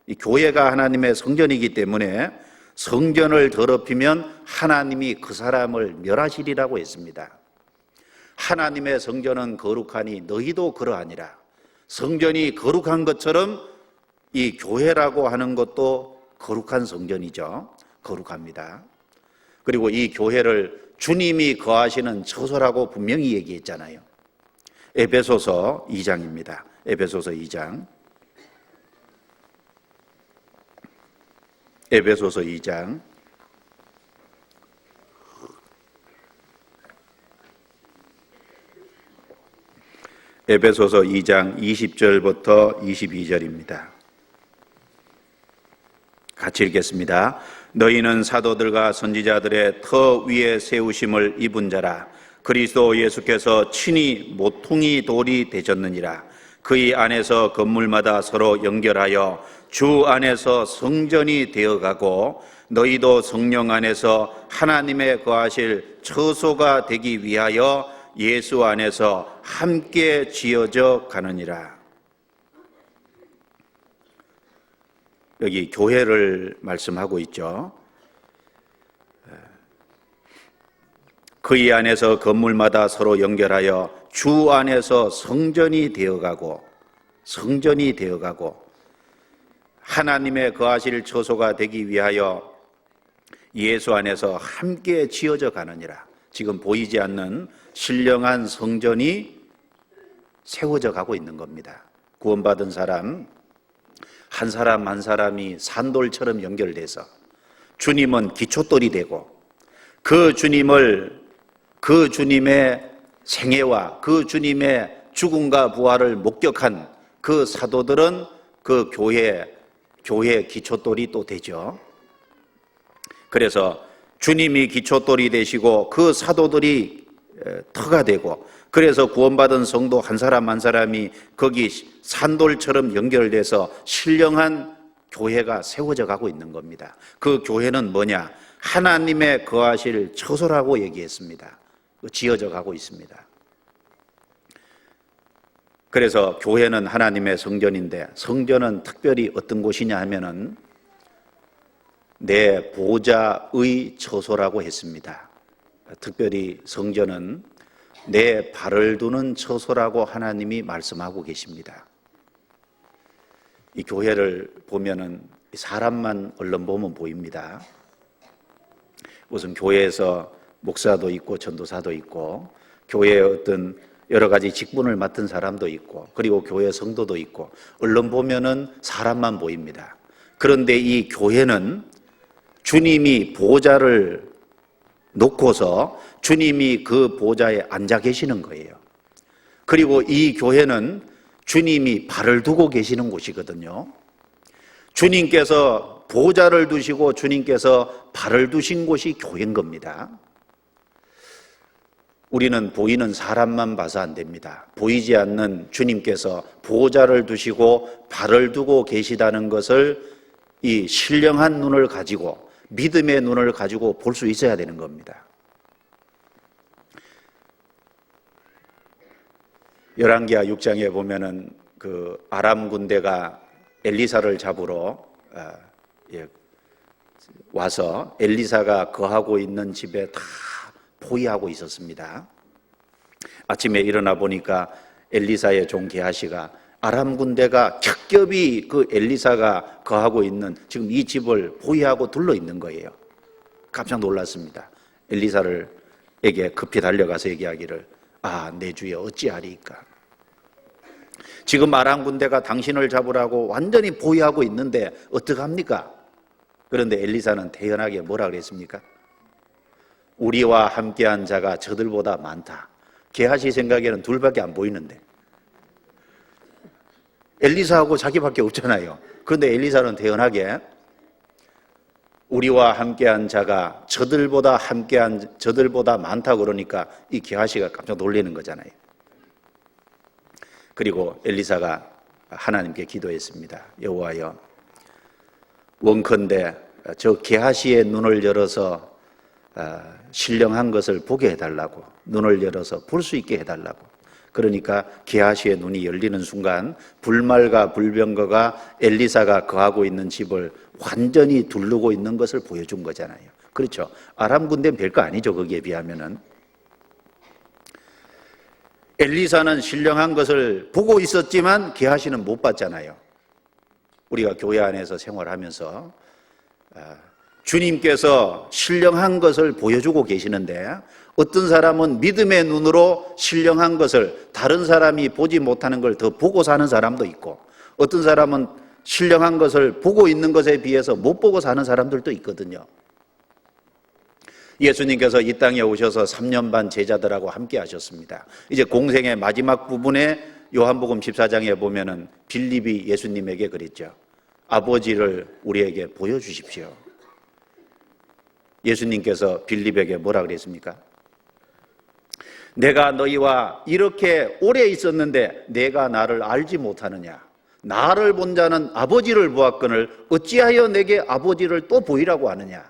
S1: 이 교회가 하나님의 성전이기 때문에 성전을 더럽히면 하나님이 그 사람을 멸하시리라고 했습니다. 하나님의 성전은 거룩하니 너희도 그러하니라. 성전이 거룩한 것처럼 이 교회라고 하는 것도 거룩한 성전이죠. 거룩합니다. 그리고 이 교회를 주님이 거하시는 처소라고 분명히 얘기했잖아요. 에베소서 2장입니다. 에베소서 2장. 에베소서 2장. 에베소서 2장 20절부터 22절입니다. 같이 읽겠습니다. 너희는 사도들과 선지자들의 터 위에 세우심을 입은 자라. 그리스도 예수께서 친히 모퉁이 돌이 되셨느니라. 그의 안에서 건물마다 서로 연결하여 주 안에서 성전이 되어가고 너희도 성령 안에서 하나님의 거하실 처소가 되기 위하여 예수 안에서 함께 지어져 가느니라. 여기 교회를 말씀하고 있죠. 그의 안에서 건물마다 서로 연결하여 주 안에서 성전이 되어가고 하나님의 거하실 처소가 되기 위하여 예수 안에서 함께 지어져 가느니라. 지금 보이지 않는 신령한 성전이 세워져 가고 있는 겁니다. 구원받은 사람 한 사람 한 사람이 산돌처럼 연결돼서 주님은 기초돌이 되고 그 주님의 생애와 그 주님의 죽음과 부활을 목격한 그 사도들은 그 교회 기초돌이 또 되죠. 그래서 주님이 기초돌이 되시고 그 사도들이 터가 되고, 그래서 구원받은 성도 한 사람 한 사람이 거기 산돌처럼 연결돼서 신령한 교회가 세워져 가고 있는 겁니다. 그 교회는 뭐냐? 하나님의 거하실 처소라고 얘기했습니다. 지어져 가고 있습니다. 그래서 교회는 하나님의 성전인데, 성전은 특별히 어떤 곳이냐 하면은 내 보좌의 처소라고 했습니다. 특별히 성전은 내 발을 두는 처소라고 하나님이 말씀하고 계십니다. 이 교회를 보면은 사람만 얼른 보면 보입니다. 우선 교회에서 목사도 있고 전도사도 있고 교회에 어떤 여러 가지 직분을 맡은 사람도 있고 그리고 교회 성도도 있고 얼른 보면은 사람만 보입니다. 그런데 이 교회는 주님이 보좌를 놓고서 주님이 그 보좌에 앉아 계시는 거예요. 그리고 이 교회는 주님이 발을 두고 계시는 곳이거든요. 주님께서 보좌를 두시고 주님께서 발을 두신 곳이 교회인 겁니다. 우리는 보이는 사람만 봐서 안 됩니다. 보이지 않는 주님께서 보좌를 두시고 발을 두고 계시다는 것을 이 신령한 눈을 가지고 믿음의 눈을 가지고 볼 수 있어야 되는 겁니다. 열왕기하 6장에 보면은 그 아람 군대가 엘리사를 잡으러 와서 엘리사가 거하고 있는 집에 다 포위하고 있었습니다. 아침에 일어나 보니까 엘리사의 종 게하시가 아람 군대가 겹겹이 그 엘리사가 거하고 있는 지금 이 집을 보위하고 둘러 있는 거예요. 깜짝 놀랐습니다. 엘리사에게 급히 달려가서 얘기하기를 내 주여 어찌하리이까. 지금 아람 군대가 당신을 잡으라고 완전히 보위하고 있는데 어떡합니까? 그런데 엘리사는 태연하게 뭐라 그랬습니까? 우리와 함께한 자가 저들보다 많다. 게하시 생각에는 둘밖에 안 보이는데 엘리사하고 자기밖에 없잖아요. 그런데 엘리사는 태연하게 우리와 함께한 자가 저들보다 많다 그러니까 이 게하시가 깜짝 놀라는 거잖아요. 그리고 엘리사가 하나님께 기도했습니다. 여호와여, 원컨대 저 게하시의 눈을 열어서 신령한 것을 보게 해달라고, 눈을 열어서 볼 수 있게 해달라고. 그러니까 게하시의 눈이 열리는 순간 불말과 불병거가 엘리사가 거하고 있는 집을 완전히 두르고 있는 것을 보여준 거잖아요. 그렇죠? 아람 군대는 별거 아니죠. 거기에 비하면은. 엘리사는 신령한 것을 보고 있었지만 게하시는 못 봤잖아요. 우리가 교회 안에서 생활하면서 주님께서 신령한 것을 보여주고 계시는데 어떤 사람은 믿음의 눈으로 신령한 것을 다른 사람이 보지 못하는 걸 더 보고 사는 사람도 있고, 어떤 사람은 신령한 것을 보고 있는 것에 비해서 못 보고 사는 사람들도 있거든요. 예수님께서 이 땅에 오셔서 3년 반 제자들하고 함께 하셨습니다. 이제 공생의 마지막 부분에 요한복음 14장에 보면은 빌립이 예수님에게 그랬죠. 아버지를 우리에게 보여주십시오. 예수님께서 빌립에게 뭐라 그랬습니까? 내가 너희와 이렇게 오래 있었는데 내가 나를 알지 못하느냐? 나를 본 자는 아버지를 보았거늘 어찌하여 내게 아버지를 또 보이라고 하느냐?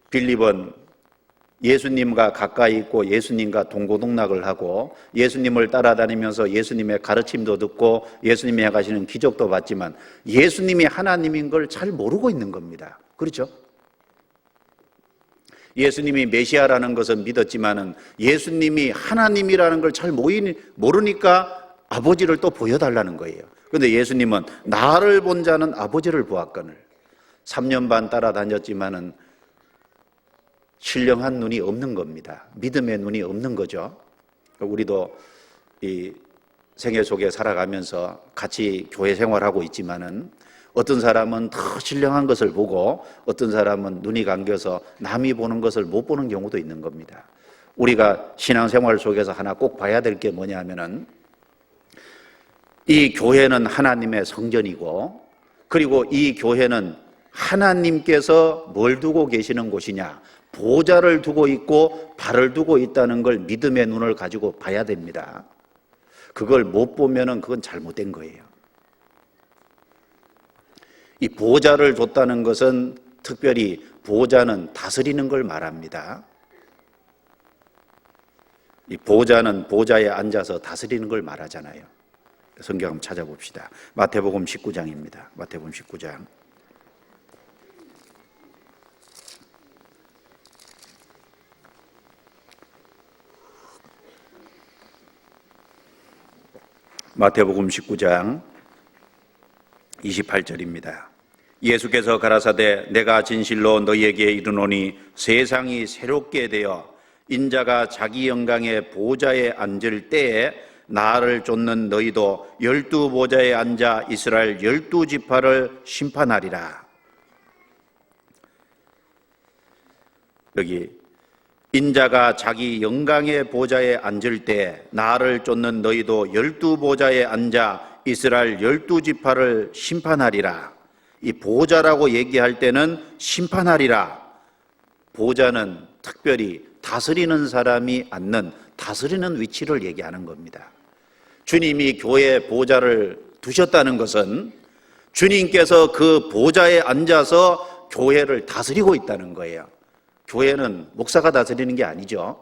S1: 빌립은 예수님과 가까이 있고 예수님과 동고동락을 하고 예수님을 따라다니면서 예수님의 가르침도 듣고 예수님이 행하시는 기적도 봤지만 예수님이 하나님인 걸 잘 모르고 있는 겁니다. 그렇죠? 예수님이 메시아라는 것은 믿었지만은 예수님이 하나님이라는 걸 잘 모르니까 아버지를 또 보여달라는 거예요. 그런데 예수님은 나를 본 자는 아버지를 보았거늘. 3년 반 따라다녔지만은 신령한 눈이 없는 겁니다. 믿음의 눈이 없는 거죠. 우리도 이 생애 속에 살아가면서 같이 교회 생활하고 있지만은 어떤 사람은 더 신령한 것을 보고 어떤 사람은 눈이 감겨서 남이 보는 것을 못 보는 경우도 있는 겁니다. 우리가 신앙생활 속에서 하나 꼭 봐야 될 게 뭐냐 하면은 이 교회는 하나님의 성전이고 그리고 이 교회는 하나님께서 뭘 두고 계시는 곳이냐? 보좌를 두고 있고 발을 두고 있다는 걸 믿음의 눈을 가지고 봐야 됩니다. 그걸 못 보면은 그건 잘못된 거예요. 이 보좌를 뒀다는 것은 특별히 보좌는 다스리는 걸 말합니다. 이 보좌는 보좌에 앉아서 다스리는 걸 말하잖아요. 성경 한번 찾아봅시다. 마태복음 19장입니다. 마태복음 19장. 마태복음 19장 28절입니다. 예수께서 가라사대 내가 진실로 너희에게 이르노니 세상이 새롭게 되어 인자가 자기 영광의 보좌에 앉을 때에 나를 쫓는 너희도 12보좌에 앉아 이스라엘 12지파를 심판하리라. 여기 인자가 자기 영광의 보좌에 앉을 때 나를 쫓는 너희도 12보좌에 앉아 이스라엘 12지파를 심판하리라. 이 보좌라고 얘기할 때는 심판하리라. 보좌는 특별히 다스리는 사람이 앉는 다스리는 위치를 얘기하는 겁니다. 주님이 교회에 보좌를 두셨다는 것은 주님께서 그 보좌에 앉아서 교회를 다스리고 있다는 거예요. 교회는 목사가 다스리는 게 아니죠.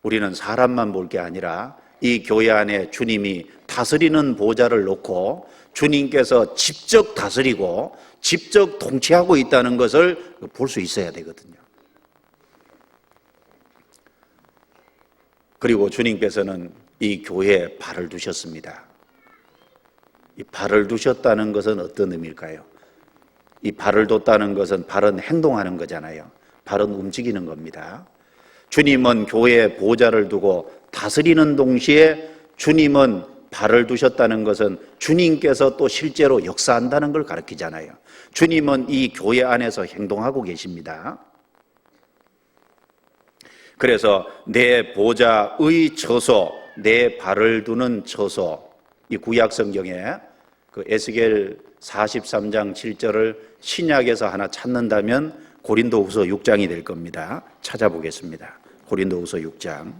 S1: 우리는 사람만 볼 게 아니라 이 교회 안에 주님이 다스리는 보좌를 놓고 주님께서 직접 다스리고 직접 통치하고 있다는 것을 볼 수 있어야 되거든요. 그리고 주님께서는 이 교회에 발을 두셨습니다. 이 발을 두셨다는 것은 어떤 의미일까요? 이 발을 뒀다는 것은 발은 행동하는 거잖아요. 발은 움직이는 겁니다. 주님은 교회에 보좌를 두고 다스리는 동시에 주님은 발을 두셨다는 것은 주님께서 또 실제로 역사한다는 걸 가르치잖아요. 주님은 이 교회 안에서 행동하고 계십니다. 그래서 내 보좌의 처소, 내 발을 두는 처소, 이 구약 성경에 그 에스겔 43장 7절을 신약에서 하나 찾는다면 고린도후서 6장이 될 겁니다. 찾아보겠습니다. 고린도후서 6장.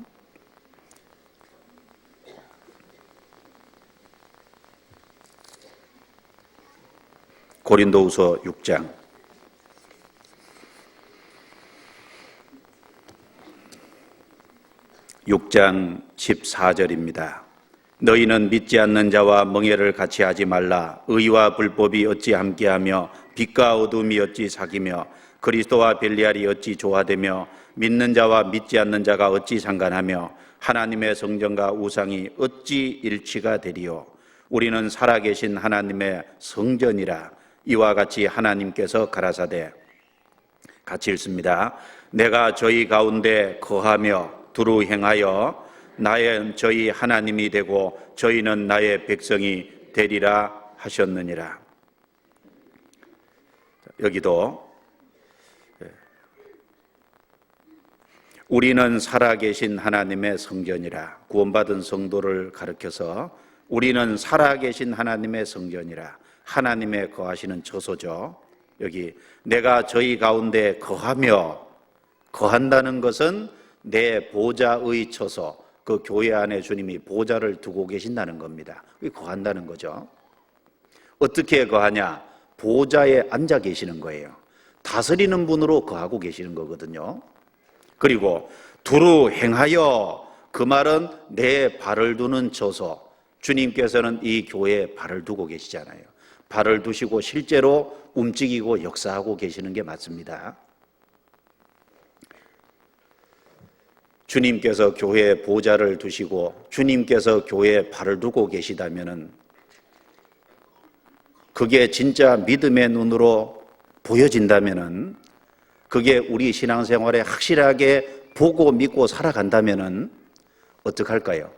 S1: 고린도후서 6장. 6장 14절입니다. 너희는 믿지 않는 자와 멍에를 같이 하지 말라. 의와 불법이 어찌 함께하며 빛과 어둠이 어찌 사귀며 그리스도와 벨리알이 어찌 조화되며 믿는 자와 믿지 않는 자가 어찌 상관하며 하나님의 성전과 우상이 어찌 일치가 되리요. 우리는 살아계신 하나님의 성전이라. 이와 같이 하나님께서 가라사대, 같이 읽습니다. 내가 저희 가운데 거하며 두루 행하여 저희 하나님이 되고 저희는 나의 백성이 되리라 하셨느니라. 여기도 우리는 살아계신 하나님의 성전이라, 구원받은 성도를 가르쳐서 우리는 살아계신 하나님의 성전이라, 하나님의 거하시는 처소죠. 여기 내가 저희 가운데 거한다는 것은 내 보좌의 처소, 그 교회 안에 주님이 보좌를 두고 계신다는 겁니다. 거한다는 거죠. 어떻게 거하냐? 보좌에 앉아 계시는 거예요. 다스리는 분으로 거하고 계시는 거거든요. 그리고 두루 행하여, 그 말은 내 발을 두는 처소. 주님께서는 이 교회에 발을 두고 계시잖아요. 발을 두시고 실제로 움직이고 역사하고 계시는 게 맞습니다. 주님께서 교회에 보좌를 두시고 주님께서 교회에 발을 두고 계시다면은 그게 진짜 믿음의 눈으로 보여진다면은, 그게 우리 신앙생활에 확실하게 보고 믿고 살아간다면은 어떡할까요?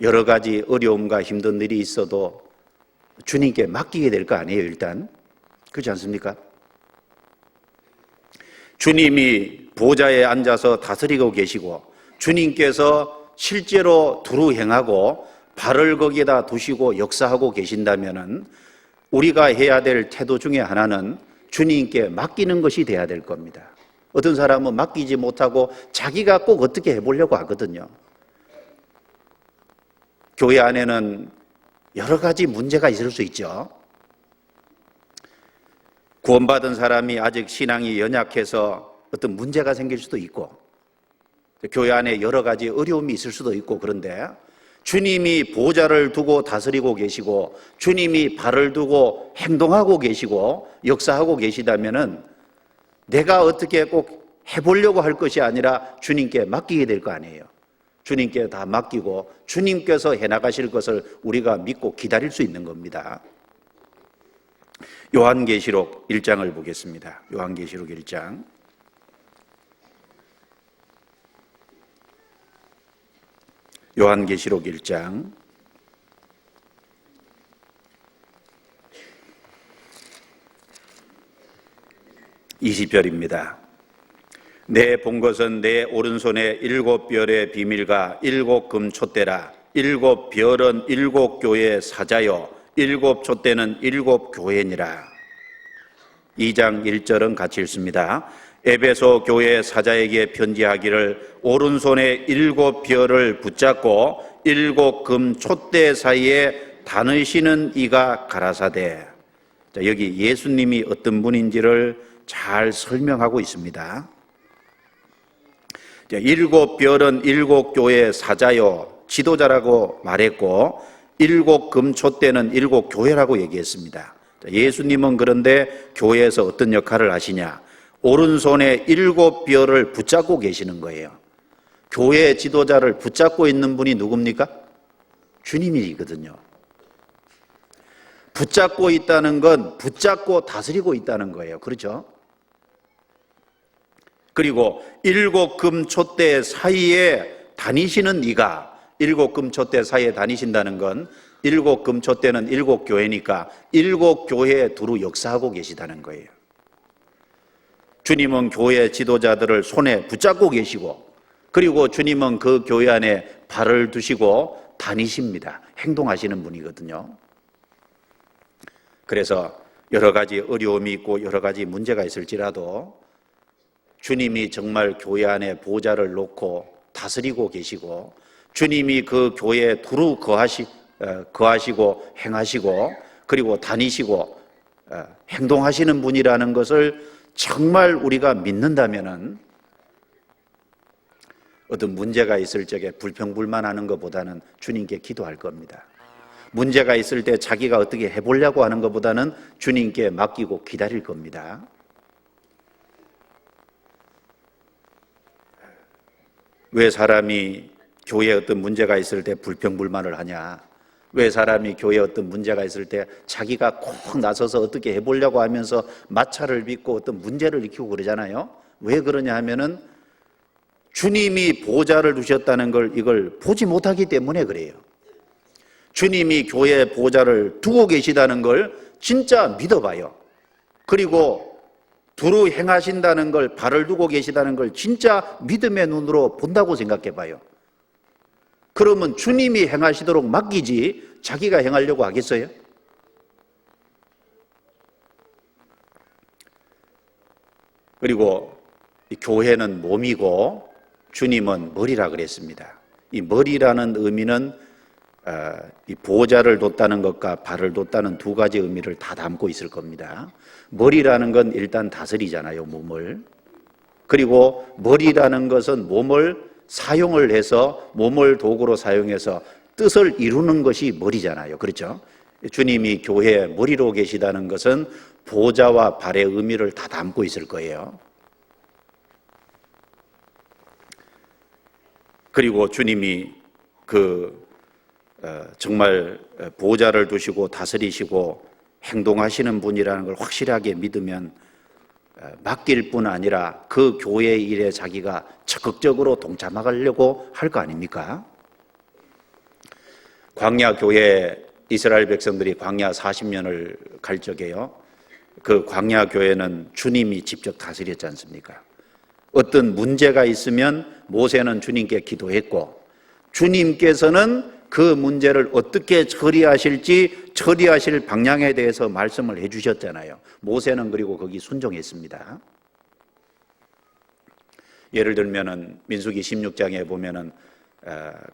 S1: 여러 가지 어려움과 힘든 일이 있어도 주님께 맡기게 될 거 아니에요, 일단. 그렇지 않습니까? 주님이 보좌에 앉아서 다스리고 계시고 주님께서 실제로 두루 행하고 발을 거기에다 두시고 역사하고 계신다면은 우리가 해야 될 태도 중에 하나는 주님께 맡기는 것이 돼야 될 겁니다. 어떤 사람은 맡기지 못하고 자기가 꼭 어떻게 해보려고 하거든요. 교회 안에는 여러 가지 문제가 있을 수 있죠. 구원받은 사람이 아직 신앙이 연약해서 어떤 문제가 생길 수도 있고, 교회 안에 여러 가지 어려움이 있을 수도 있고, 그런데 주님이 보좌를 두고 다스리고 계시고 주님이 발을 두고 행동하고 계시고 역사하고 계시다면은 내가 어떻게 꼭 해보려고 할 것이 아니라 주님께 맡기게 될 거 아니에요. 주님께 다 맡기고 주님께서 해나가실 것을 우리가 믿고 기다릴 수 있는 겁니다. 요한계시록 1장을 보겠습니다. 요한계시록 1장. 요한계시록 1장 20절입니다. 내 본 것은 내 오른손에 7별의 비밀과 7금 촛대라. 7별은 7교회의 사자요 7 촛대는 7 교회니라. 2장 1절은 같이 읽습니다. 에베소 교회 사자에게 편지하기를 오른손에 7별을 붙잡고 7금 촛대 사이에 다니시는 이가 가라사대. 자, 여기 예수님이 어떤 분인지를 잘 설명하고 있습니다. 7별은 7 교회 사자요 지도자라고 말했고 7금 촛대는 7 교회라고 얘기했습니다. 예수님은 그런데 교회에서 어떤 역할을 하시냐? 오른손에 7별을 붙잡고 계시는 거예요. 교회 지도자를 붙잡고 있는 분이 누굽니까? 주님이거든요. 붙잡고 있다는 건 붙잡고 다스리고 있다는 거예요. 그렇죠? 그리고 일곱 금촛대 사이에 다니시는 이가, 일곱 금촛대 사이에 다니신다는 건 일곱 금촛대는 일곱 교회니까 일곱 교회에 두루 역사하고 계시다는 거예요. 주님은 교회 지도자들을 손에 붙잡고 계시고, 그리고 주님은 그 교회 안에 발을 두시고 다니십니다. 행동하시는 분이거든요. 그래서 여러 가지 어려움이 있고 여러 가지 문제가 있을지라도 주님이 정말 교회 안에 보좌를 놓고 다스리고 계시고, 주님이 그 교회에 두루 거하시고 행하시고 그리고 다니시고 행동하시는 분이라는 것을 정말 우리가 믿는다면은 어떤 문제가 있을 적에 불평불만하는 것보다는 주님께 기도할 겁니다. 문제가 있을 때 자기가 어떻게 해보려고 하는 것보다는 주님께 맡기고 기다릴 겁니다. 왜 사람이 교회에 어떤 문제가 있을 때 불평불만을 하냐? 왜 사람이 교회에 어떤 문제가 있을 때 자기가 꼭 나서서 어떻게 해보려고 하면서 마찰을 빚고 어떤 문제를 일으키고 그러잖아요? 왜 그러냐 하면은 주님이 보좌를 두셨다는 걸 이걸 보지 못하기 때문에 그래요. 주님이 교회에 보좌를 두고 계시다는 걸 진짜 믿어봐요. 그리고 두루 행하신다는 걸, 발을 두고 계시다는 걸 진짜 믿음의 눈으로 본다고 생각해봐요. 그러면 주님이 행하시도록 맡기지 자기가 행하려고 하겠어요? 그리고 이 교회는 몸이고 주님은 머리라 그랬습니다. 이 머리라는 의미는 이 보좌를 뒀다는 것과 발을 뒀다는 두 가지 의미를 다 담고 있을 겁니다. 머리라는 건 일단 다스리잖아요, 몸을. 그리고 머리라는 것은 몸을 사용을 해서, 몸을 도구로 사용해서 뜻을 이루는 것이 머리잖아요. 그렇죠? 주님이 교회의 머리로 계시다는 것은 보좌와 발의 의미를 다 담고 있을 거예요. 그리고 주님이 정말 보좌를 두시고 다스리시고 행동하시는 분이라는 걸 확실하게 믿으면 맡길 뿐 아니라 그 교회의 일에 자기가 적극적으로 동참하려고 할 거 아닙니까? 광야 교회, 이스라엘 백성들이 광야 40년을 갈 적에요, 그 광야 교회는 주님이 직접 다스렸지 않습니까? 어떤 문제가 있으면 모세는 주님께 기도했고, 주님께서는 그 문제를 어떻게 처리하실 방향에 대해서 말씀을 해주셨잖아요. 모세는 그리고 거기 순종했습니다. 예를 들면은 민수기 16장에 보면은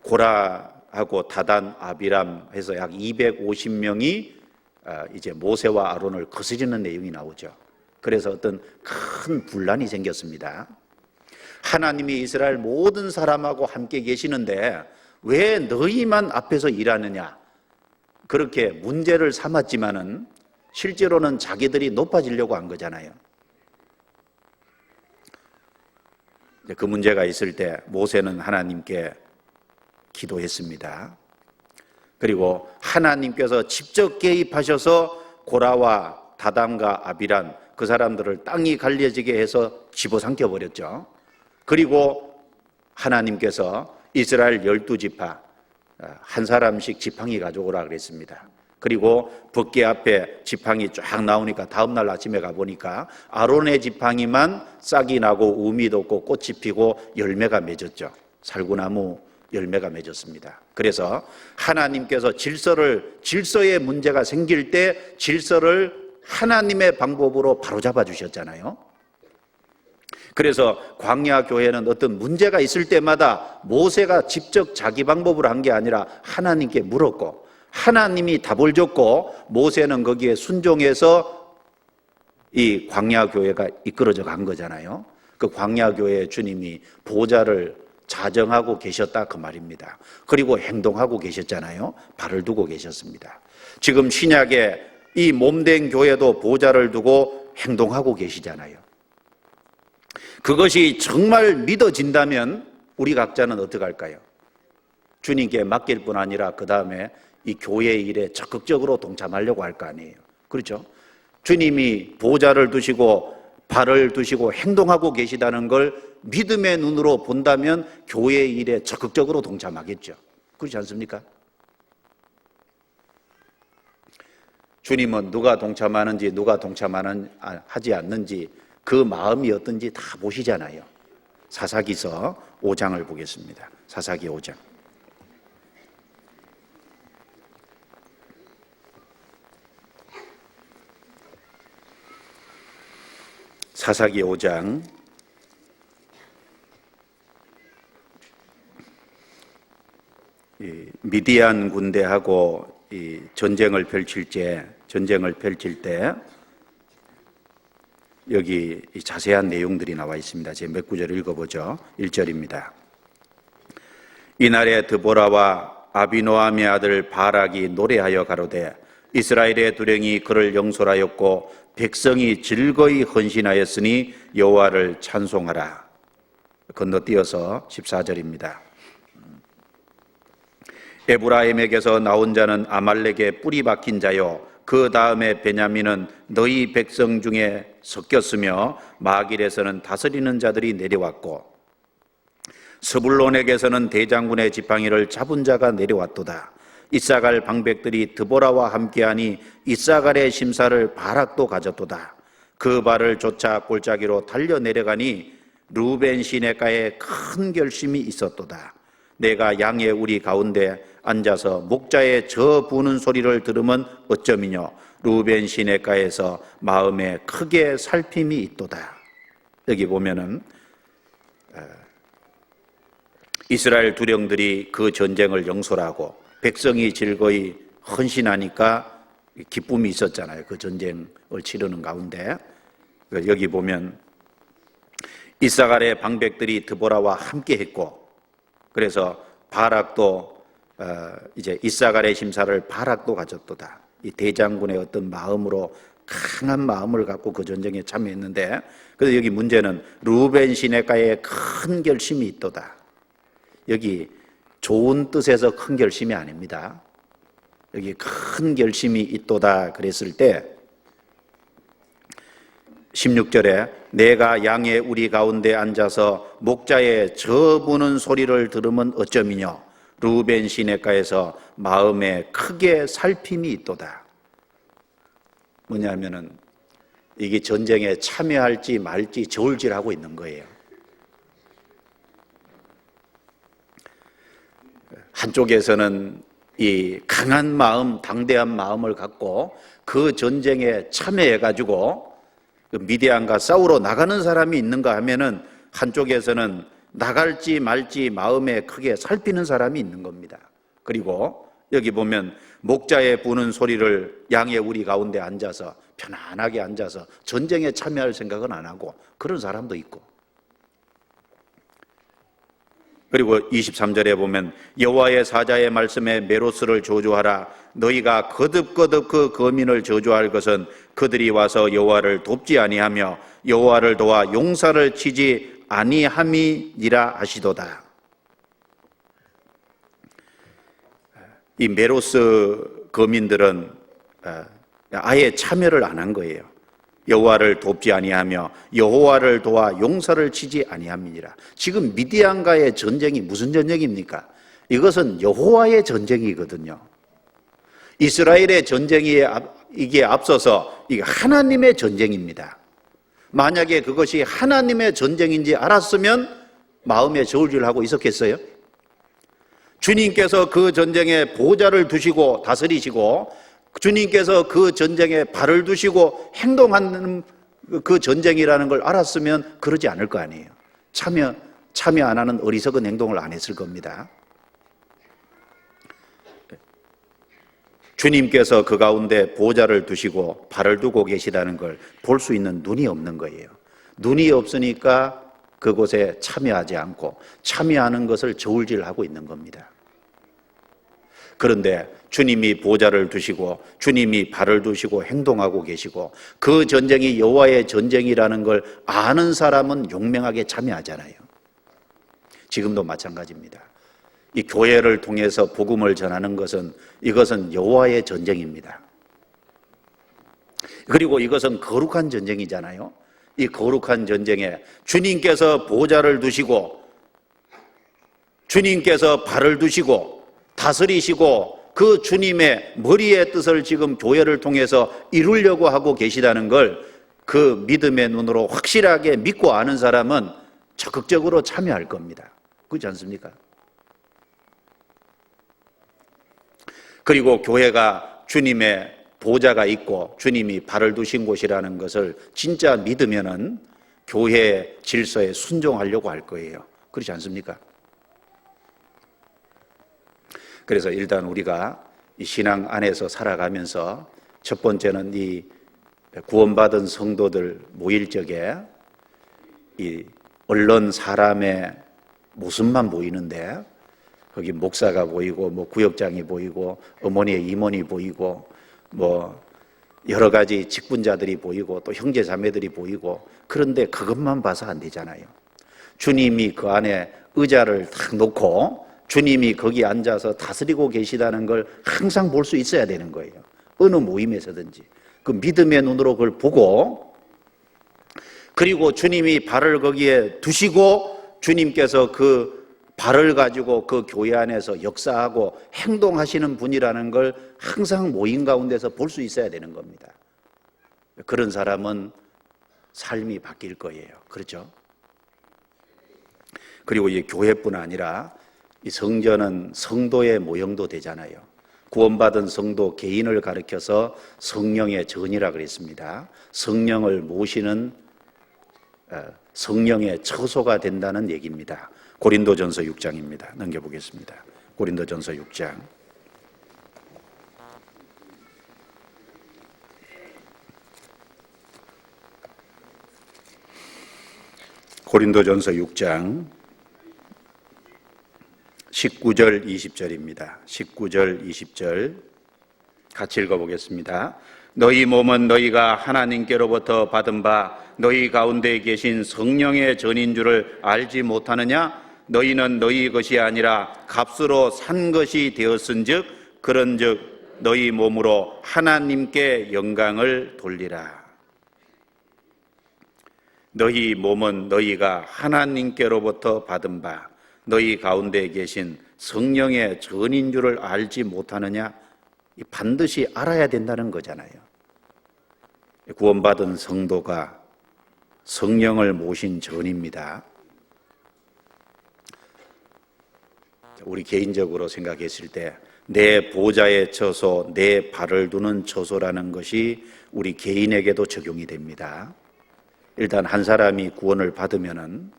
S1: 고라하고 다단, 아비람 해서 약 250명이 이제 모세와 아론을 거스리는 내용이 나오죠. 그래서 어떤 큰 분란이 생겼습니다. 하나님이 이스라엘 모든 사람하고 함께 계시는데 왜 너희만 앞에서 일하느냐, 그렇게 문제를 삼았지만은 실제로는 자기들이 높아지려고 한 거잖아요. 그 문제가 있을 때 모세는 하나님께 기도했습니다. 그리고 하나님께서 직접 개입하셔서 고라와 다단과 아비란 그 사람들을 땅이 갈려지게 해서 집어삼켜 버렸죠. 그리고 하나님께서 이스라엘 12지파 한 사람씩 지팡이 가져오라 그랬습니다. 그리고 법궤 앞에 지팡이 쫙 나오니까 다음날 아침에 가보니까 아론의 지팡이만 싹이 나고 우미 돋고 꽃이 피고 열매가 맺었죠. 살구나무 열매가 맺었습니다. 그래서 하나님께서 질서에 문제가 생길 때 질서를 하나님의 방법으로 바로잡아 주셨잖아요. 그래서 광야 교회는 어떤 문제가 있을 때마다 모세가 직접 자기 방법으로 한 게 아니라 하나님께 물었고, 하나님이 답을 줬고, 모세는 거기에 순종해서 이 광야 교회가 이끌어져 간 거잖아요. 그 광야 교회에 주님이 보좌를 자정하고 계셨다 그 말입니다. 그리고 행동하고 계셨잖아요. 발을 두고 계셨습니다. 지금 신약에 이 몸된 교회도 보좌를 두고 행동하고 계시잖아요. 그것이 정말 믿어진다면 우리 각자는 어떻게 할까요? 주님께 맡길 뿐 아니라 그 다음에 이 교회 일에 적극적으로 동참하려고 할 거 아니에요. 그렇죠? 주님이 보좌를 두시고 발을 두시고 행동하고 계시다는 걸 믿음의 눈으로 본다면 교회 일에 적극적으로 동참하겠죠. 그렇지 않습니까? 주님은 누가 동참하는지 누가 하지 않는지 그 마음이 어떤지 다 보시잖아요. 사사기서 5장을 보겠습니다. 사사기 5장. 사사기 5장 미디안 군대하고 전쟁을 펼칠 때 여기 자세한 내용들이 나와 있습니다. 제가 몇 구절 읽어보죠. 1절입니다. 이날에 드보라와 아비노함의 아들 바락이 노래하여 가로되 이스라엘의 두령이 그를 영솔하였고 백성이 즐거이 헌신하였으니 여호와를 찬송하라. 건너뛰어서 14절입니다. 에브라임에게서 나온 자는 아말렉의 뿌리 박힌 자요 그 다음에 베냐민은 너희 백성 중에 섞였으며 마길에서는 다스리는 자들이 내려왔고 스불론에게서는 대장군의 지팡이를 잡은 자가 내려왔도다. 이사갈 방백들이 드보라와 함께하니 이사갈의 심사를 바락도 가졌도다. 그 발을 쫓아 골짜기로 달려 내려가니 루벤 시내가에 큰 결심이 있었도다. 내가 양의 우리 가운데 앉아서 목자의 저 부는 소리를 들으면 어쩌미뇨. 루벤 시내가에서 마음에 크게 살핌이 있도다. 여기 보면은 이스라엘 두령들이 그 전쟁을 영솔하고 백성이 즐거이 헌신하니까 기쁨이 있었잖아요. 그 전쟁을 치르는 가운데 여기 보면 이사갈의 방백들이 드보라와 함께 했고 그래서 바락도 이제 이사갈의 심사를 바락도 가졌도다. 이 대장군의 어떤 마음으로 강한 마음을 갖고 그 전쟁에 참여했는데 그래서 여기 문제는 루벤 시내가에 큰 결심이 있도다. 여기 좋은 뜻에서 큰 결심이 아닙니다. 여기 큰 결심이 있도다 그랬을 때 16절에 내가 양의 우리 가운데 앉아서 목자의 저 부는 소리를 들으면 어쩌미뇨. 루벤 시내가에서 마음에 크게 살핌이 있도다. 뭐냐면은 이게 전쟁에 참여할지 말지 저울질하고 있는 거예요. 한쪽에서는 이 강한 마음, 당대한 마음을 갖고 그 전쟁에 참여해가지고 미디안과 싸우러 나가는 사람이 있는가 하면은 한쪽에서는 나갈지 말지 마음에 크게 살피는 사람이 있는 겁니다. 그리고 여기 보면 목자의 부는 소리를 양의 우리 가운데 앉아서 편안하게 앉아서 전쟁에 참여할 생각은 안 하고 그런 사람도 있고 그리고 23절에 보면 여호와의 사자의 말씀에 메로스를 저주하라. 너희가 거듭거듭 그 거민을 저주할 것은 그들이 와서 여호와를 돕지 아니하며 여호와를 도와 용사를 치지 아니함이니라 하시도다. 이 메로스 거민들은 아예 참여를 안 한 거예요. 여호와를 돕지 아니하며 여호와를 도와 용사를 치지 아니함이니라. 지금 미디안과의 전쟁이 무슨 전쟁입니까? 이것은 여호와의 전쟁이거든요. 이스라엘의 전쟁이 이게 앞서서 이게 하나님의 전쟁입니다. 만약에 그것이 하나님의 전쟁인지 알았으면 마음에 저울질하고 있었겠어요? 주님께서 그 전쟁에 보좌를 두시고 다스리시고 주님께서 그 전쟁에 발을 두시고 행동하는 그 전쟁이라는 걸 알았으면 그러지 않을 거 아니에요. 참여 안 하는 어리석은 행동을 안 했을 겁니다. 주님께서 그 가운데 보좌를 두시고 발을 두고 계시다는 걸 볼 수 있는 눈이 없는 거예요. 눈이 없으니까 그곳에 참여하지 않고 참여하는 것을 저울질하고 있는 겁니다. 그런데 주님이 보좌를 두시고 주님이 발을 두시고 행동하고 계시고 그 전쟁이 여호와의 전쟁이라는 걸 아는 사람은 용맹하게 참여하잖아요. 지금도 마찬가지입니다. 이 교회를 통해서 복음을 전하는 것은 이것은 여호와의 전쟁입니다. 그리고 이것은 거룩한 전쟁이잖아요. 이 거룩한 전쟁에 주님께서 보좌를 두시고 주님께서 발을 두시고 다스리시고 그 주님의 머리의 뜻을 지금 교회를 통해서 이루려고 하고 계시다는 걸 그 믿음의 눈으로 확실하게 믿고 아는 사람은 적극적으로 참여할 겁니다. 그렇지 않습니까? 그리고 교회가 주님의 보좌가 있고 주님이 발을 두신 곳이라는 것을 진짜 믿으면은 교회의 질서에 순종하려고 할 거예요. 그렇지 않습니까? 그래서 일단 우리가 이 신앙 안에서 살아가면서 첫 번째는 이 구원받은 성도들 모일 적에 이 언론 사람의 모습만 보이는데 거기 목사가 보이고 뭐 구역장이 보이고 어머니의 임원이 보이고 뭐 여러 가지 직분자들이 보이고 또 형제 자매들이 보이고 그런데 그것만 봐서 안 되잖아요. 주님이 그 안에 의자를 탁 놓고 주님이 거기 앉아서 다스리고 계시다는 걸 항상 볼 수 있어야 되는 거예요. 어느 모임에서든지 그 믿음의 눈으로 그걸 보고 그리고 주님이 발을 거기에 두시고 주님께서 그 발을 가지고 그 교회 안에서 역사하고 행동하시는 분이라는 걸 항상 모임 가운데서 볼 수 있어야 되는 겁니다. 그런 사람은 삶이 바뀔 거예요. 그렇죠? 그리고 이 교회뿐 아니라 이 성전은 성도의 모형도 되잖아요. 구원받은 성도 개인을 가리켜서 성령의 전이라 그랬습니다. 성령을 모시는 성령의 처소가 된다는 얘기입니다. 고린도전서 6장입니다. 넘겨보겠습니다. 고린도전서 6장. 고린도전서 6장 19절 20절입니다. 19절 20절 같이 읽어보겠습니다. 너희 몸은 너희가 하나님께로부터 받은 바 너희 가운데 계신 성령의 전인 줄을 알지 못하느냐? 너희는 너희 것이 아니라 값으로 산 것이 되었은즉 그런즉 너희 몸으로 하나님께 영광을 돌리라. 너희 몸은 너희가 하나님께로부터 받은 바 너희 가운데 계신 성령의 전인 줄을 알지 못하느냐? 반드시 알아야 된다는 거잖아요. 구원받은 성도가 성령을 모신 전입니다. 우리 개인적으로 생각했을 때 내 보좌의 처소, 내 발을 두는 처소라는 것이 우리 개인에게도 적용이 됩니다. 일단 한 사람이 구원을 받으면은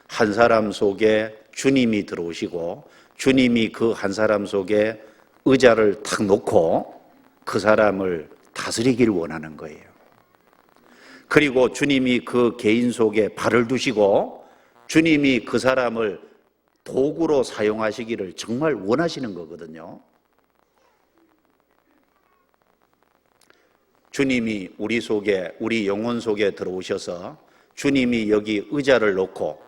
S1: 한 사람 속에 주님이 들어오시고 주님이 그 한 사람 속에 의자를 탁 놓고 그 사람을 다스리길 원하는 거예요. 그리고 주님이 그 개인 속에 발을 두시고 주님이 그 사람을 도구로 사용하시기를 정말 원하시는 거거든요. 주님이 우리 속에, 우리 영혼 속에 들어오셔서 주님이 여기 의자를 놓고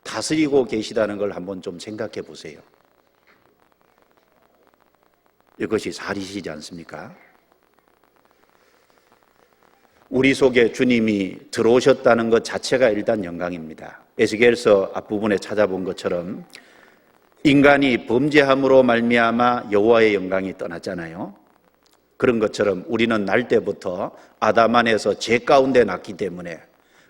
S1: 다스리고 계시다는 걸 한번 좀 생각해 보세요. 이것이 사실이지 않습니까? 우리 속에 주님이 들어오셨다는 것 자체가 일단 영광입니다. 에스겔서 앞부분에 찾아본 것처럼 인간이 범죄함으로 말미암아 여호와의 영광이 떠났잖아요. 그런 것처럼 우리는 날 때부터 아담 안에서 죄 가운데 났기 때문에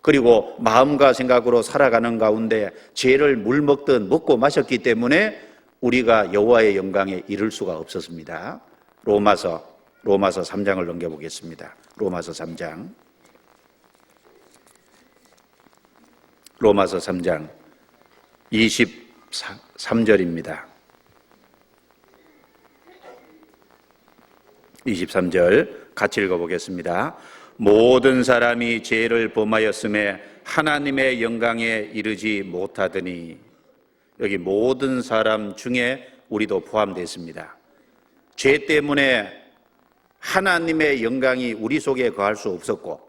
S1: 그리고 마음과 생각으로 살아가는 가운데 죄를 물먹듯 먹고 마셨기 때문에 우리가 여호와의 영광에 이를 수가 없었습니다. 로마서 3장을 넘겨보겠습니다. 로마서 3장. 로마서 3장 23절입니다. 23절 같이 읽어보겠습니다. 모든 사람이 죄를 범하였음에 하나님의 영광에 이르지 못하더니, 여기 모든 사람 중에 우리도 포함됐습니다. 죄 때문에 하나님의 영광이 우리 속에 거할 수 없었고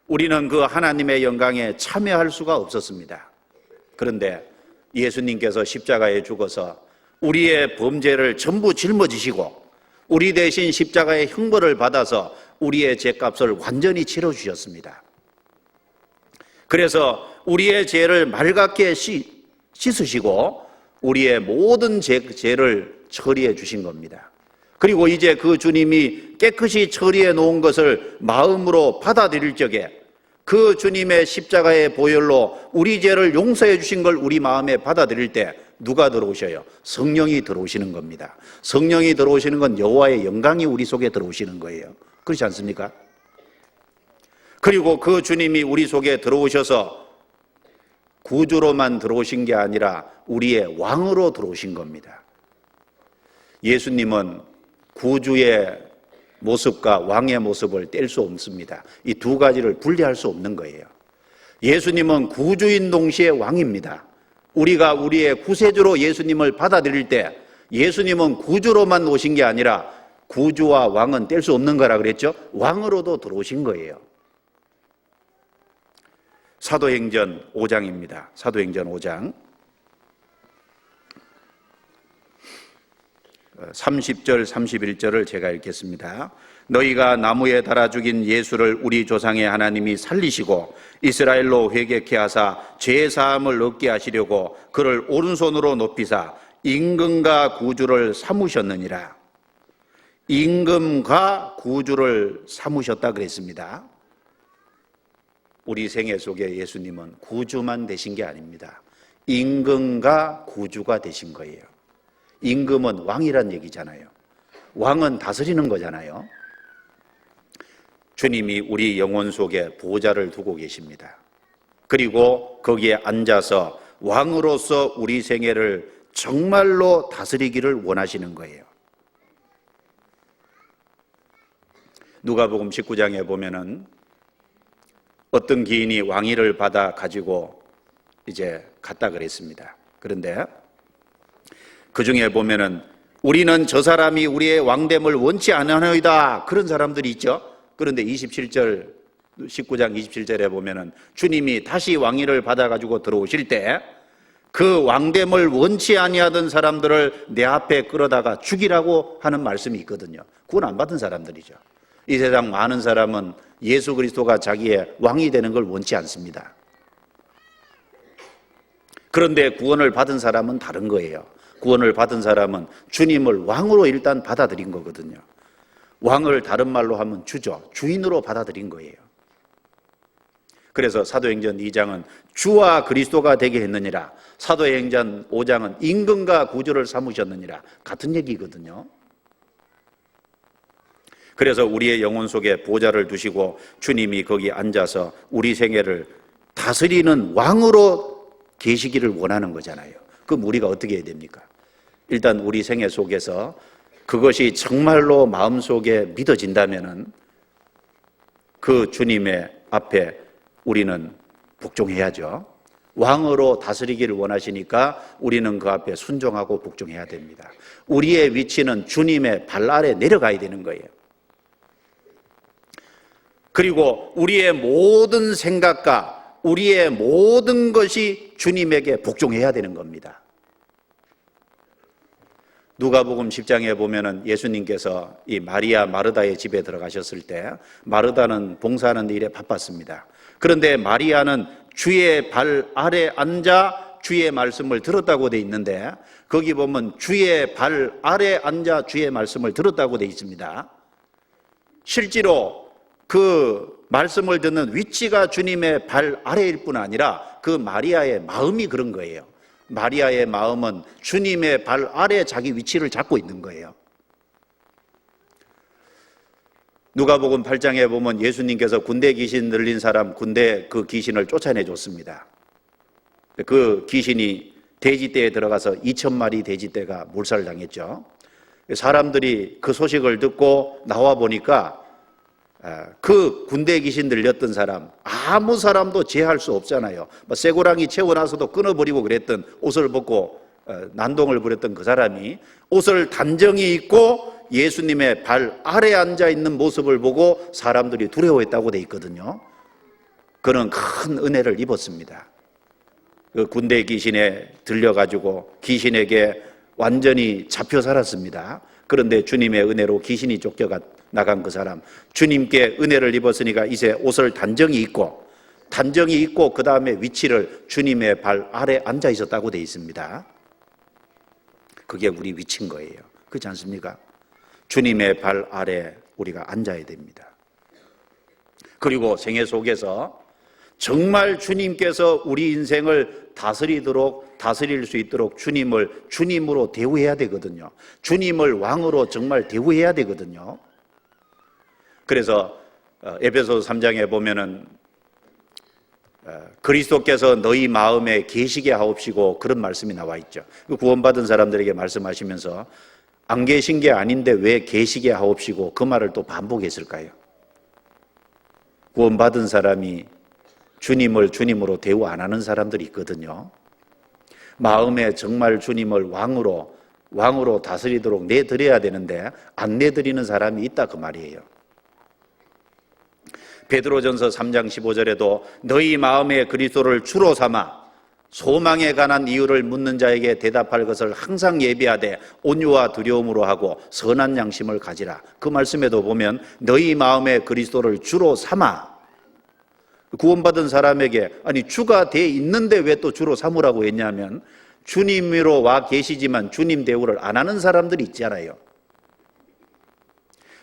S1: 우리는 그 하나님의 영광에 참여할 수가 없었습니다. 그런데 예수님께서 십자가에 죽어서 우리의 범죄를 전부 짊어지시고 우리 대신 십자가의 형벌을 받아서 우리의 죄값을 완전히 치러주셨습니다. 그래서 우리의 죄를 맑게 씻으시고 우리의 모든 죄를 처리해 주신 겁니다. 그리고 이제 그 주님이 깨끗이 처리해 놓은 것을 마음으로 받아들일 적에 그 주님의 십자가의 보혈로 우리 죄를 용서해 주신 걸 우리 마음에 받아들일 때 누가 들어오셔요? 성령이 들어오시는 겁니다. 성령이 들어오시는 건 여호와의 영광이 우리 속에 들어오시는 거예요. 그렇지 않습니까? 그리고 그 주님이 우리 속에 들어오셔서 구주로만 들어오신 게 아니라 우리의 왕으로 들어오신 겁니다. 예수님은 구주의 모습과 왕의 모습을 뗄 수 없습니다. 이 두 가지를 분리할 수 없는 거예요. 예수님은 구주인 동시에 왕입니다. 우리가 우리의 구세주로 예수님을 받아들일 때 예수님은 구주로만 오신 게 아니라 구주와 왕은 뗄 수 없는 거라 그랬죠. 왕으로도 들어오신 거예요. 사도행전 5장입니다. 사도행전 5장 30절 31절을 제가 읽겠습니다. 너희가 나무에 달아 죽인 예수를 우리 조상의 하나님이 살리시고 이스라엘로 회개케 하사 죄 사함을 얻게 하시려고 그를 오른손으로 높이사 임금과 구주를 삼으셨느니라. 임금과 구주를 삼으셨다 그랬습니다. 우리 생애 속에 예수님은 구주만 되신 게 아닙니다. 임금과 구주가 되신 거예요. 임금은 왕이란 얘기잖아요. 왕은 다스리는 거잖아요. 주님이 우리 영혼 속에 보좌를 두고 계십니다. 그리고 거기에 앉아서 왕으로서 우리 생애를 정말로 다스리기를 원하시는 거예요. 누가복음 19장에 보면은 어떤 기인이 왕위를 받아 가지고 이제 갔다 그랬습니다. 그런데 그 중에 보면은 우리는 저 사람이 우리의 왕됨을 원치 않으나이다 그런 사람들이 있죠. 그런데 19장 27절에 보면은 주님이 다시 왕위를 받아 가지고 들어오실 때 그 왕됨을 원치 아니하던 사람들을 내 앞에 끌어다가 죽이라고 하는 말씀이 있거든요. 구원 안 받은 사람들이죠. 이 세상 많은 사람은 예수 그리스도가 자기의 왕이 되는 걸 원치 않습니다. 그런데 구원을 받은 사람은 다른 거예요. 구원을 받은 사람은 주님을 왕으로 일단 받아들인 거거든요. 왕을 다른 말로 하면 주죠. 주인으로 받아들인 거예요. 그래서 사도행전 2장은 주와 그리스도가 되게 했느니라. 사도행전 5장은 임금과 구주를 삼으셨느니라. 같은 얘기거든요. 그래서 우리의 영혼 속에 보좌를 두시고 주님이 거기 앉아서 우리 생애를 다스리는 왕으로 계시기를 원하는 거잖아요. 그럼 우리가 어떻게 해야 됩니까? 일단 우리 생애 속에서 그것이 정말로 마음속에 믿어진다면은 그 주님의 앞에 우리는 복종해야죠. 왕으로 다스리기를 원하시니까 우리는 그 앞에 순종하고 복종해야 됩니다. 우리의 위치는 주님의 발 아래 내려가야 되는 거예요. 그리고 우리의 모든 생각과 우리의 모든 것이 주님에게 복종해야 되는 겁니다. 누가복음 10장에 보면은 예수님께서 이 마리아 마르다의 집에 들어가셨을 때 마르다는 봉사하는 일에 바빴습니다. 그런데 마리아는 주의 발 아래 앉아 주의 말씀을 들었다고 돼 있는데 거기 보면 주의 발 아래 앉아 주의 말씀을 들었다고 돼 있습니다. 실제로 그 말씀을 듣는 위치가 주님의 발 아래일 뿐 아니라 그 마리아의 마음이 그런 거예요. 마리아의 마음은 주님의 발 아래 자기 위치를 잡고 있는 거예요. 누가복음 8장에 보면 예수님께서 군대 귀신 들린 사람 군대 그 귀신을 쫓아내 줬습니다. 그 귀신이 돼지떼에 들어가서 2,000마리 돼지떼가 몰살당했죠. 사람들이 그 소식을 듣고 나와 보니까 그 군대 귀신 들렸던 사람 아무 사람도 제할 수 없잖아요. 쇠고랑이 채워놔서도 끊어버리고 그랬던 옷을 벗고 난동을 부렸던 그 사람이 옷을 단정히 입고 예수님의 발 아래에 앉아있는 모습을 보고 사람들이 두려워했다고 돼 있거든요. 그는 큰 은혜를 입었습니다. 그 군대 귀신에 들려가지고 귀신에게 완전히 잡혀 살았습니다. 그런데 주님의 은혜로 귀신이 쫓겨가 나간 그 사람, 주님께 은혜를 입었으니까 이제 옷을 단정히 입고 그 다음에 위치를 주님의 발 아래 앉아 있었다고 되어 있습니다. 그게 우리 위치인 거예요. 그렇지 않습니까? 주님의 발 아래 우리가 앉아야 됩니다. 그리고 생애 속에서 정말 주님께서 우리 인생을 다스릴 수 있도록 주님을 주님으로 대우해야 되거든요. 주님을 왕으로 정말 대우해야 되거든요. 그래서 에베소서 3장에 보면은 그리스도께서 너희 마음에 계시게 하옵시고 그런 말씀이 나와 있죠. 구원받은 사람들에게 말씀하시면서 안 계신 게 아닌데 왜 계시게 하옵시고 그 말을 또 반복했을까요? 구원받은 사람이 주님을 주님으로 대우 안 하는 사람들이 있거든요. 마음에 정말 주님을 왕으로 다스리도록 내드려야 되는데 안 내드리는 사람이 있다 그 말이에요. 베드로전서 3장 15절에도 너희 마음에 그리스도를 주로 삼아 소망에 관한 이유를 묻는 자에게 대답할 것을 항상 예비하되 온유와 두려움으로 하고 선한 양심을 가지라. 그 말씀에도 보면 너희 마음에 그리스도를 주로 삼아, 구원받은 사람에게 아니 주가 돼 있는데 왜 또 주로 삼으라고 했냐면 주님으로 와 계시지만 주님 대우를 안 하는 사람들이 있잖아요.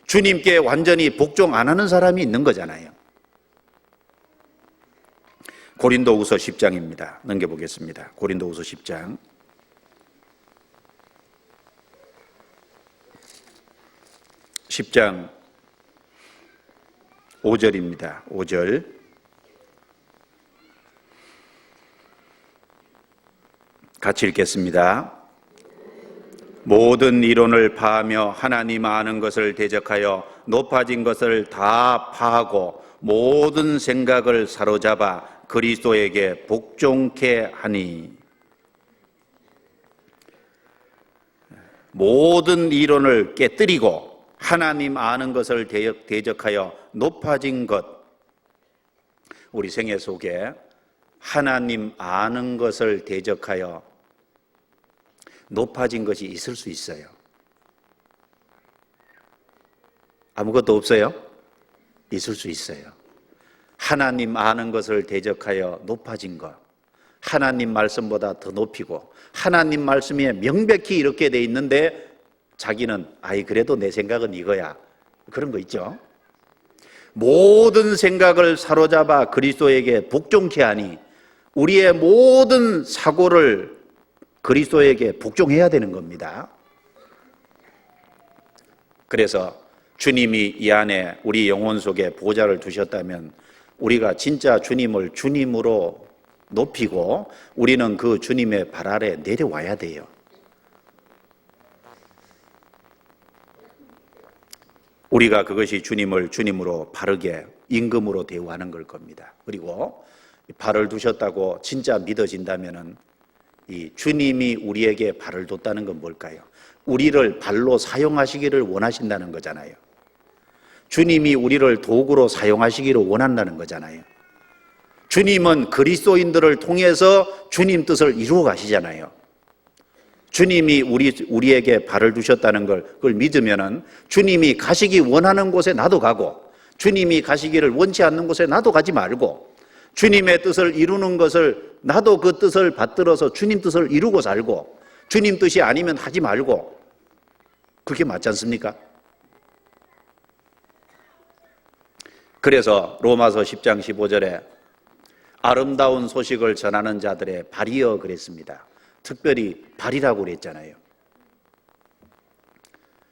S1: 주님께 완전히 복종 안 하는 사람이 있는 거잖아요. 고린도후서 10장입니다. 넘겨보겠습니다. 고린도후서 10장 10장 5절입니다. 5절 같이 읽겠습니다. 모든 이론을 파하며 하나님 아는 것을 대적하여 높아진 것을 다 파하고 모든 생각을 사로잡아 그리스도에게 복종케 하니. 모든 이론을 깨뜨리고 하나님 아는 것을 대적하여 높아진 것. 우리 생애 속에 하나님 아는 것을 대적하여 높아진 것이 있을 수 있어요. 아무것도 없어요? 있을 수 있어요. 하나님 아는 것을 대적하여 높아진 것, 하나님 말씀보다 더 높이고 하나님 말씀에 명백히 이렇게 돼 있는데 자기는 그래도 내 생각은 이거야, 그런 거 있죠. 모든 생각을 사로잡아 그리스도에게 복종케 하니 우리의 모든 사고를 그리스도에게 복종해야 되는 겁니다. 그래서 주님이 이 안에 우리 영혼 속에 보좌를 두셨다면 우리가 진짜 주님을 주님으로 높이고 우리는 그 주님의 발 아래 내려와야 돼요. 우리가 그것이 주님을 주님으로 바르게 임금으로 대우하는 걸 겁니다. 그리고 발을 두셨다고 진짜 믿어진다면은 이 주님이 우리에게 발을 뒀다는 건 뭘까요? 우리를 발로 사용하시기를 원하신다는 거잖아요. 주님이 우리를 도구로 사용하시기를 원한다는 거잖아요. 주님은 그리스도인들을 통해서 주님 뜻을 이루어 가시잖아요. 주님이 우리에게 발을 두셨다는 그걸 믿으면은 주님이 가시기 원하는 곳에 나도 가고 주님이 가시기를 원치 않는 곳에 나도 가지 말고 주님의 뜻을 이루는 것을 나도 그 뜻을 받들어서 주님 뜻을 이루고 살고 주님 뜻이 아니면 하지 말고, 그게 맞지 않습니까? 그래서 로마서 10장 15절에 아름다운 소식을 전하는 자들의 발이여 그랬습니다. 특별히 발이라고 그랬잖아요.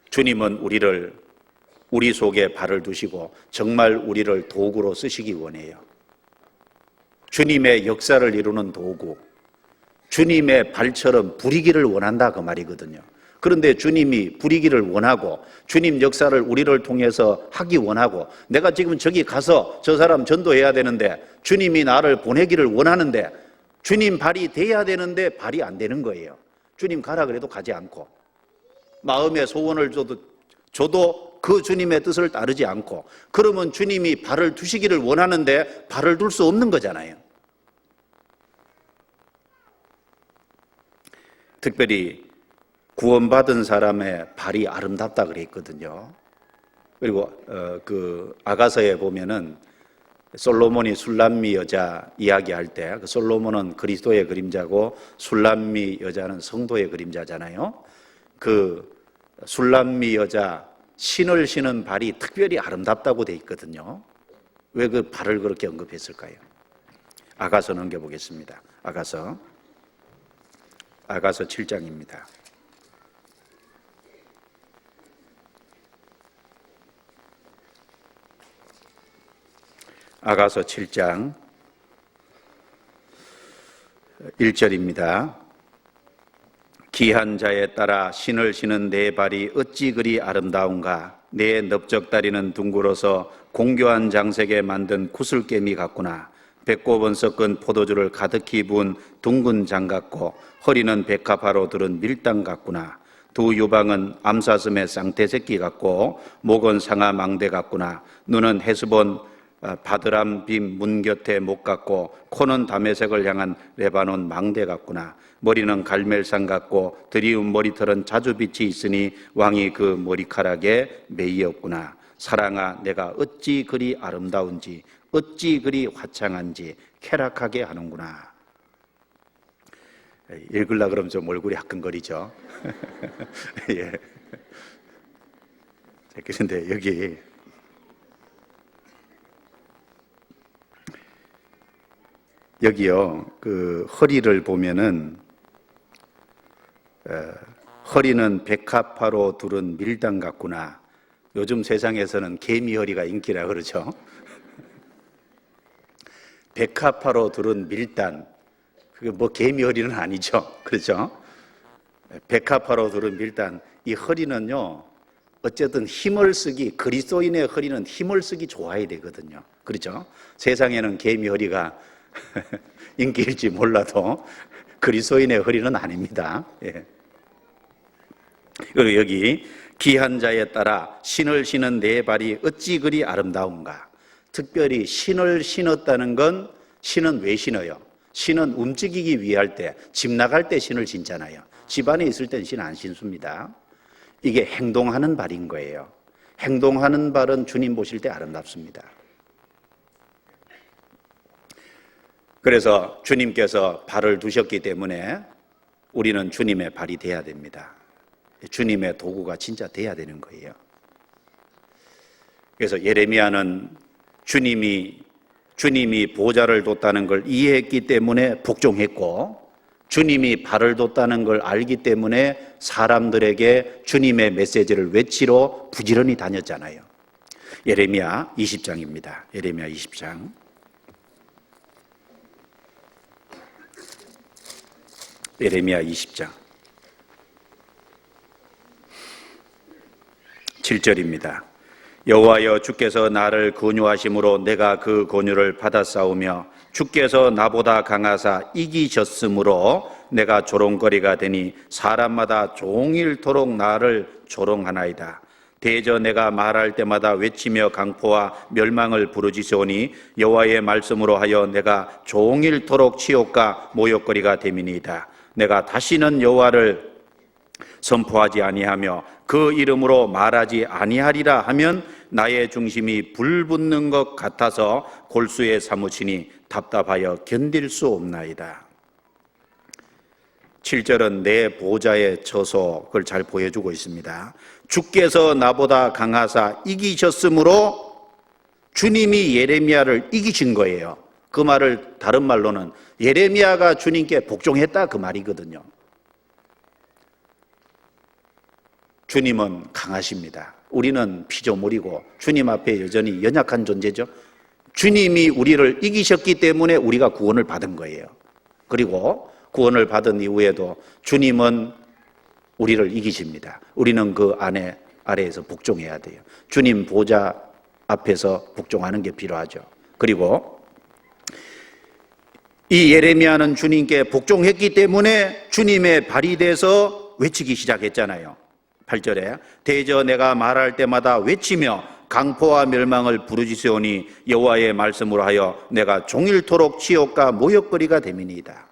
S1: 주님은 우리 속에 발을 두시고 정말 우리를 도구로 쓰시기 원해요. 주님의 역사를 이루는 도구, 주님의 발처럼 부리기를 원한다 그 말이거든요. 그런데 주님이 부리기를 원하고 주님 역사를 우리를 통해서 하기 원하고 내가 지금 저기 가서 저 사람 전도해야 되는데 주님이 나를 보내기를 원하는데 주님 발이 돼야 되는데 발이 안 되는 거예요. 주님 가라 그래도 가지 않고 마음의 소원을 줘도 그 주님의 뜻을 따르지 않고, 그러면 주님이 발을 두시기를 원하는데 발을 둘 수 없는 거잖아요. 특별히 구원받은 사람의 발이 아름답다 그랬거든요. 그리고 그 아가서에 보면은 솔로몬이 술람미 여자 이야기할 때 그 솔로몬은 그리스도의 그림자고 술람미 여자는 성도의 그림자잖아요. 그 술람미 여자 신을 신은 발이 특별히 아름답다고 돼 있거든요. 왜 그 발을 그렇게 언급했을까요? 아가서 넘겨보겠습니다. 아가서 7장입니다. 아가서 7장 1절입니다. 기한 자에 따라 신을 신은 내 발이 어찌 그리 아름다운가. 내 넓적다리는 둥글어서 공교한 장색에 만든 구슬개미 같구나. 배꼽은 섞은 포도주를 가득히 부은 둥근 장 같고 허리는 백합화로 두른 밀당 같구나. 두 유방은 암사슴의 쌍태새끼 같고 목은 상아 망대 같구나. 눈은 헤스본 바드람 빔 문 곁에 목 같고 코는 다메섹을 향한 레바논 망대 같구나. 머리는 갈멜산 같고 드리운 머리털은 자주빛이 있으니 왕이 그 머리카락에 매이었구나. 사랑아, 내가 어찌 그리 아름다운지 어찌 그리 화창한지 쾌락하게 하는구나. 읽으려고 그러면 좀 얼굴이 화끈거리죠. 예. 그런데 여기요, 그 허리를 보면은 허리는 백합화로 두른 밀당 같구나. 요즘 세상에서는 개미 허리가 인기라 그러죠. 백합화로 두른 밀단, 그게 뭐 개미 허리는 아니죠. 그렇죠? 백합화로 두른 밀단, 이 허리는요, 어쨌든 힘을 쓰기, 그리스도인의 허리는 힘을 쓰기 좋아야 되거든요. 그렇죠? 세상에는 개미 허리가 인기일지 몰라도 그리스도인의 허리는 아닙니다. 예. 그리고 여기 기한 자에 따라 신을 신은 내 발이 어찌 그리 아름다운가. 특별히 신을 신었다는 건, 신은 왜 신어요? 신은 움직이기 위할 때, 집 나갈 때 신을 신잖아요. 집 안에 있을 땐 신 안 신습니다. 이게 행동하는 발인 거예요. 행동하는 발은 주님 보실 때 아름답습니다. 그래서 주님께서 발을 두셨기 때문에 우리는 주님의 발이 돼야 됩니다. 주님의 도구가 진짜 돼야 되는 거예요. 그래서 예레미야는 주님이 보좌를 뒀다는 걸 이해했기 때문에 복종했고, 주님이 발을 뒀다는 걸 알기 때문에 사람들에게 주님의 메시지를 외치러 부지런히 다녔잖아요. 예레미야 20장입니다. 예레미야 20장. 예레미야 20장 7절입니다. 여호와여, 주께서 나를 권유하심으로 내가 그 권유를 받아싸우며 주께서 나보다 강하사 이기셨으므로 내가 조롱거리가 되니 사람마다 종일토록 나를 조롱하나이다. 대저 내가 말할 때마다 외치며 강포와 멸망을 부르짖으오니 여호와의 말씀으로 하여 내가 종일토록 치욕과 모욕거리가 됨이니이다. 내가 다시는 여호와를 선포하지 아니하며 그 이름으로 말하지 아니하리라 하면 나의 중심이 불붙는 것 같아서 골수에 사무치니 답답하여 견딜 수 없나이다. 7절은 내 보좌의 처소를 잘 보여주고 있습니다. 주께서 나보다 강하사 이기셨으므로 주님이 예레미야를 이기신 거예요. 그 말을 다른 말로는 예레미야가 주님께 복종했다, 그 말이거든요. 주님은 강하십니다. 우리는 피조물이고 주님 앞에 여전히 연약한 존재죠. 주님이 우리를 이기셨기 때문에 우리가 구원을 받은 거예요. 그리고 구원을 받은 이후에도 주님은 우리를 이기십니다. 우리는 그 아래에서 복종해야 돼요. 주님 보좌 앞에서 복종하는 게 필요하죠. 그리고 이 예레미야는 주님께 복종했기 때문에 주님의 발이 돼서 외치기 시작했잖아요. 8절에 대저 내가 말할 때마다 외치며 강포와 멸망을 부르짖으오니 여호와의 말씀으로 하여 내가 종일토록 치욕과 모욕거리가 됨이니이다.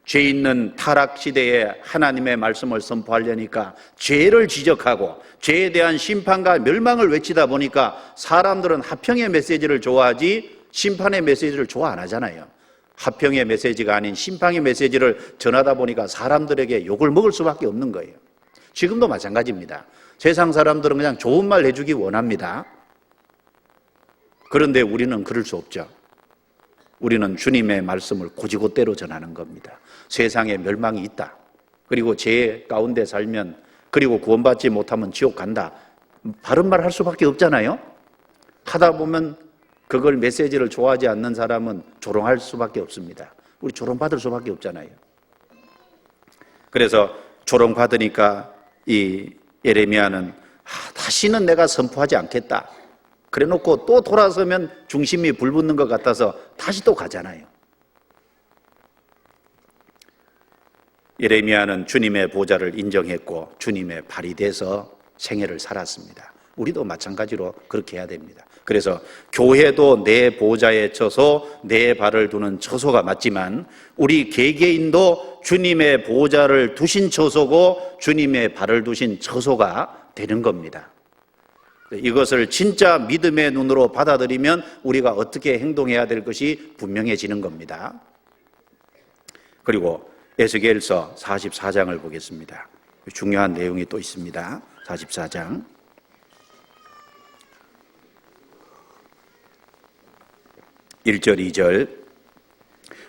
S1: 죄 있는 타락 시대에 하나님의 말씀을 선포하려니까 죄를 지적하고 죄에 대한 심판과 멸망을 외치다 보니까 사람들은 화평의 메시지를 좋아하지 심판의 메시지를 좋아 안 하잖아요. 화평의 메시지가 아닌 심판의 메시지를 전하다 보니까 사람들에게 욕을 먹을 수밖에 없는 거예요. 지금도 마찬가지입니다. 세상 사람들은 그냥 좋은 말 해주기 원합니다. 그런데 우리는 그럴 수 없죠. 우리는 주님의 말씀을 고지고대로 전하는 겁니다. 세상에 멸망이 있다. 그리고 죄 가운데 살면, 그리고 구원받지 못하면 지옥 간다. 바른 말 할 수밖에 없잖아요. 하다 보면 그걸 메시지를 좋아하지 않는 사람은 조롱할 수밖에 없습니다. 우리 조롱받을 수밖에 없잖아요. 그래서 조롱받으니까 이 예레미야는 다시는 내가 선포하지 않겠다. 그래 놓고 또 돌아서면 중심이 불붙는 것 같아서 다시 또 가잖아요. 예레미야는 주님의 보좌를 인정했고 주님의 발이 돼서 생애를 살았습니다. 우리도 마찬가지로 그렇게 해야 됩니다. 그래서 교회도 내 보좌에 쳐서 내 발을 두는 처소가 맞지만 우리 개개인도 주님의 보좌를 두신 처소고 주님의 발을 두신 처소가 되는 겁니다. 이것을 진짜 믿음의 눈으로 받아들이면 우리가 어떻게 행동해야 될 것이 분명해지는 겁니다. 그리고 에스겔서 44장을 보겠습니다. 중요한 내용이 또 있습니다. 44장 1절 2절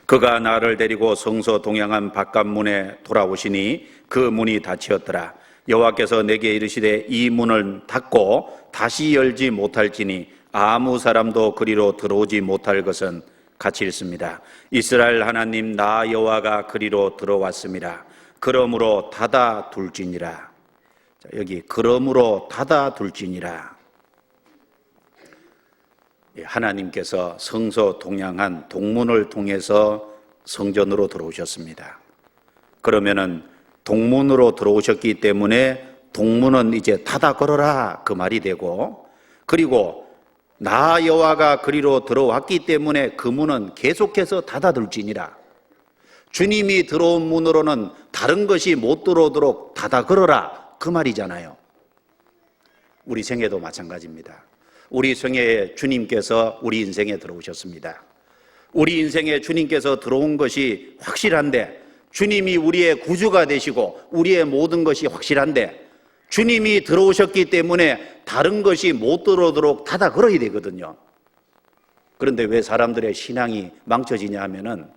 S1: 그가 나를 데리고 성소 동양한 바깥문에 돌아오시니 그 문이 닫히었더라. 여호와께서 내게 이르시되 이 문을 닫고 다시 열지 못할지니 아무 사람도 그리로 들어오지 못할 것은 같이 읽습니다. 이스라엘 하나님 나 여호와가 그리로 들어왔습니다. 그러므로 닫아 둘지니라. 여기 그러므로 닫아 둘지니라. 하나님께서 성소 동양한 동문을 통해서 성전으로 들어오셨습니다. 그러면은 동문으로 들어오셨기 때문에 동문은 이제 닫아 걸어라 그 말이 되고, 그리고 나 여호와가 그리로 들어왔기 때문에 그 문은 계속해서 닫아둘지니라. 주님이 들어온 문으로는 다른 것이 못 들어오도록 닫아 걸어라 그 말이잖아요. 우리 생애도 마찬가지입니다. 우리 생애에 주님께서 우리 인생에 들어오셨습니다. 우리 인생에 주님께서 들어온 것이 확실한데, 주님이 우리의 구주가 되시고 우리의 모든 것이 확실한데 주님이 들어오셨기 때문에 다른 것이 못 들어오도록 닫아 걸어야 되거든요. 그런데 왜 사람들의 신앙이 망쳐지냐 하면은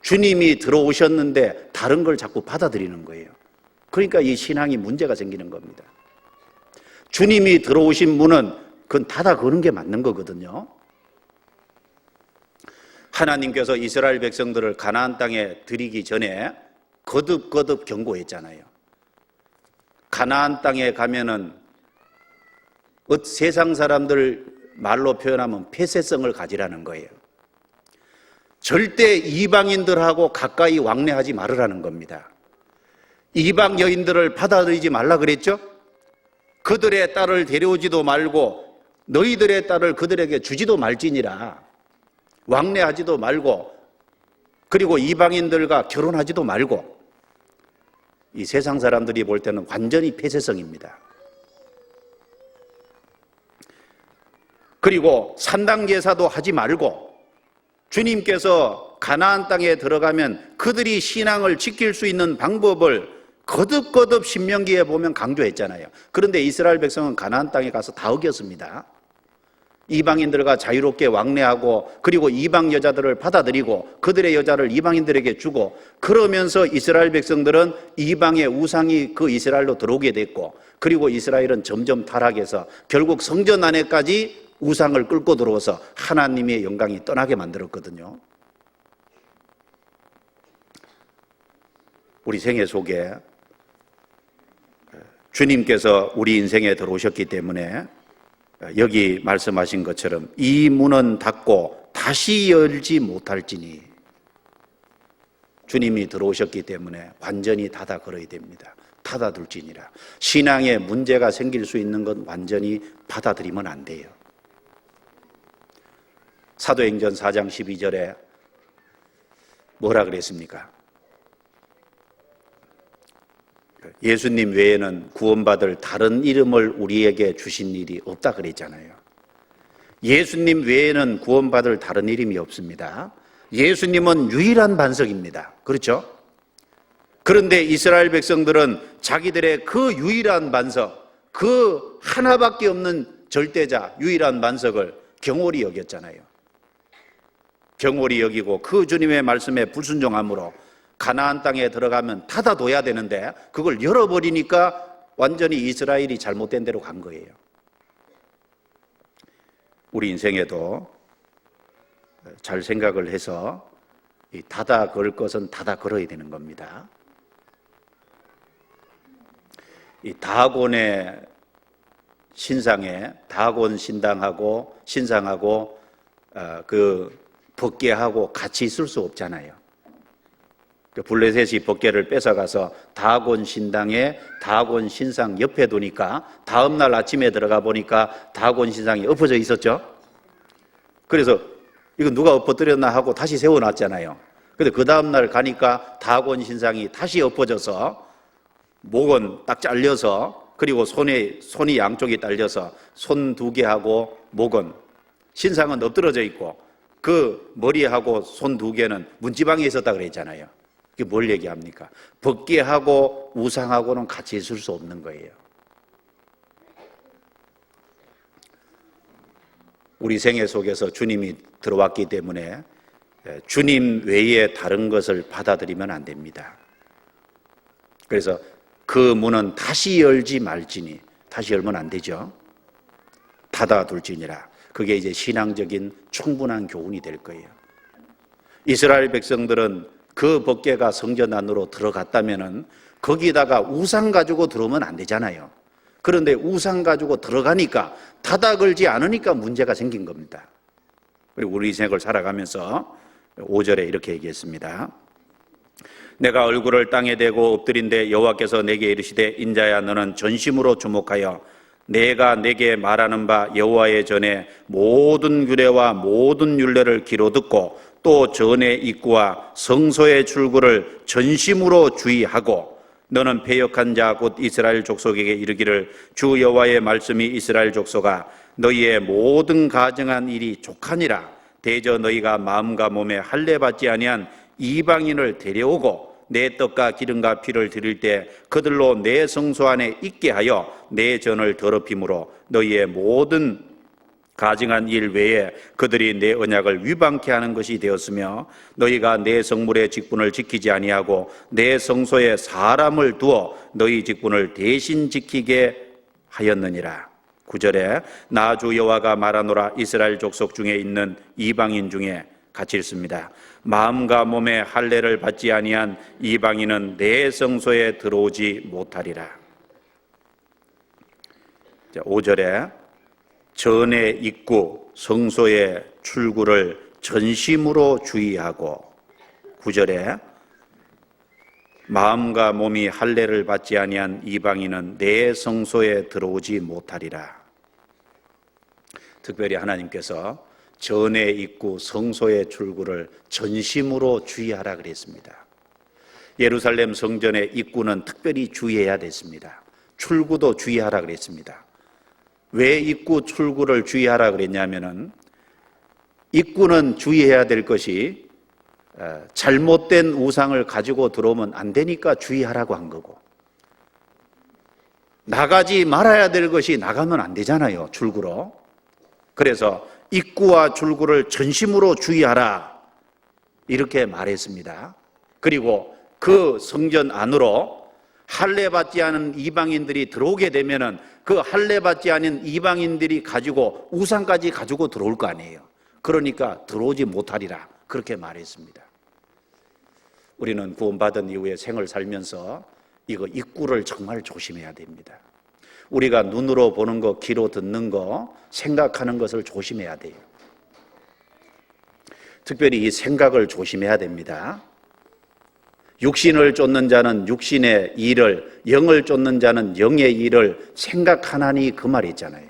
S1: 주님이 들어오셨는데 다른 걸 자꾸 받아들이는 거예요. 그러니까 이 신앙이 문제가 생기는 겁니다. 주님이 들어오신 문은 그건 닫아 거는 게 맞는 거거든요. 하나님께서 이스라엘 백성들을 가나안 땅에 들이기 전에 거듭거듭 경고했잖아요. 가나안 땅에 가면은 세상 사람들 말로 표현하면 폐쇄성을 가지라는 거예요. 절대 이방인들하고 가까이 왕래하지 말으라는 겁니다. 이방 여인들을 받아들이지 말라 그랬죠? 그들의 딸을 데려오지도 말고 너희들의 딸을 그들에게 주지도 말지니라. 왕래하지도 말고, 그리고 이방인들과 결혼하지도 말고. 이 세상 사람들이 볼 때는 완전히 폐쇄성입니다. 그리고 산당 제사도 하지 말고, 주님께서 가나안 땅에 들어가면 그들이 신앙을 지킬 수 있는 방법을 거듭거듭 신명기에 보면 강조했잖아요. 그런데 이스라엘 백성은 가나안 땅에 가서 다 어겼습니다. 이방인들과 자유롭게 왕래하고, 그리고 이방 여자들을 받아들이고 그들의 여자를 이방인들에게 주고, 그러면서 이스라엘 백성들은 이방의 우상이 그 이스라엘로 들어오게 됐고, 그리고 이스라엘은 점점 타락해서 결국 성전 안에까지 우상을 끌고 들어와서 하나님의 영광이 떠나게 만들었거든요. 우리 생애 속에 주님께서 우리 인생에 들어오셨기 때문에 여기 말씀하신 것처럼 이 문은 닫고 다시 열지 못할지니, 주님이 들어오셨기 때문에 완전히 닫아 걸어야 됩니다. 닫아둘지니라. 신앙에 문제가 생길 수 있는 건 완전히 받아들이면 안 돼요. 사도행전 4장 12절에 뭐라 그랬습니까? 예수님 외에는 구원받을 다른 이름을 우리에게 주신 일이 없다 그랬잖아요. 예수님 외에는 구원받을 다른 이름이 없습니다. 예수님은 유일한 반석입니다. 그렇죠? 그런데 이스라엘 백성들은 자기들의 그 유일한 반석, 그 하나밖에 없는 절대자, 유일한 반석을 경홀히 여겼잖아요. 경홀히 여기고 그 주님의 말씀에 불순종함으로 가나안 땅에 들어가면 닫아둬야 되는데 그걸 열어버리니까 완전히 이스라엘이 잘못된 대로 간 거예요. 우리 인생에도 잘 생각을 해서 닫아 걸 것은 닫아 걸어야 되는 겁니다. 이 다곤의 신상에 다곤 신당하고 신상하고 그 법궤하고 같이 있을 수 없잖아요. 블레셋이 법궤를 뺏어가서 다곤 신당에 다곤 신상 옆에 두니까 다음날 아침에 들어가 보니까 다곤 신상이 엎어져 있었죠. 그래서 이거 누가 엎어뜨렸나 하고 다시 세워놨잖아요. 근데 그 다음날 가니까 다곤 신상이 다시 엎어져서 목은 딱 잘려서, 그리고 손이 양쪽이 딸려서 손 2개하고 목은, 신상은 엎드러져 있고 그 머리하고 손 2개는 문지방에 있었다 그랬잖아요. 그게 뭘 얘기합니까? 법궤하고 우상하고는 같이 있을 수 없는 거예요. 우리 생애 속에서 주님이 들어왔기 때문에 주님 외에 다른 것을 받아들이면 안 됩니다. 그래서 그 문은 다시 열지 말지니, 다시 열면 안 되죠. 닫아둘지니라. 그게 이제 신앙적인 충분한 교훈이 될 거예요. 이스라엘 백성들은 그 법궤가 성전 안으로 들어갔다면은 거기다가 우상 가지고 들어오면 안 되잖아요. 그런데 우상 가지고 들어가니까 닫아 걸지 않으니까 문제가 생긴 겁니다. 그리고 우리 인생을 살아가면서 5절에 이렇게 얘기했습니다. 내가 얼굴을 땅에 대고 엎드린데 여호와께서 내게 이르시되 인자야 너는 전심으로 주목하여 내가 내게 말하는 바 여호와의 전에 모든 규례와 모든 율례를 귀로 듣고 또 전의 입구와 성소의 출구를 전심으로 주의하고 너는 패역한 자 곧 이스라엘 족속에게 이르기를 주 여호와의 말씀이 이스라엘 족속아 너희의 모든 가정한 일이 족하니라. 대저 너희가 마음과 몸에 할례 받지 아니한 이방인을 데려오고 내 떡과 기름과 피를 드릴 때 그들로 내 성소 안에 있게 하여 내 전을 더럽힘으로 너희의 모든 가증한 일 외에 그들이 내 언약을 위반케 하는 것이 되었으며 너희가 내 성물의 직분을 지키지 아니하고 내 성소에 사람을 두어 너희 직분을 대신 지키게 하였느니라. 9절에 나 주 여호와가 말하노라. 이스라엘 족속 중에 있는 이방인 중에 같이 읽습니다. 마음과 몸에 할례를 받지 아니한 이방인은 내 성소에 들어오지 못하리라. 5절에 전의 입구, 성소의 출구를 전심으로 주의하고, 9절에 마음과 몸이 할례를 받지 아니한 이방인은 내 성소에 들어오지 못하리라. 특별히 하나님께서 전의 입구, 성소의 출구를 전심으로 주의하라 그랬습니다. 예루살렘 성전의 입구는 특별히 주의해야 됐습니다. 출구도 주의하라 그랬습니다. 왜 입구, 출구를 주의하라 그랬냐면은 입구는 주의해야 될 것이 잘못된 우상을 가지고 들어오면 안 되니까 주의하라고 한 거고, 나가지 말아야 될 것이 나가면 안 되잖아요, 출구로. 그래서 입구와 출구를 전심으로 주의하라 이렇게 말했습니다. 그리고 그 성전 안으로 할례 받지 않은 이방인들이 들어오게 되면은 그 할례 받지 않은 이방인들이 가지고 우상까지 가지고 들어올 거 아니에요. 그러니까 들어오지 못하리라 그렇게 말했습니다. 우리는 구원받은 이후에 생을 살면서 이거 입구를 정말 조심해야 됩니다. 우리가 눈으로 보는 거, 귀로 듣는 거, 생각하는 것을 조심해야 돼요. 특별히 이 생각을 조심해야 됩니다. 육신을 쫓는 자는 육신의 일을, 영을 쫓는 자는 영의 일을 생각하나니 그 말이 있잖아요.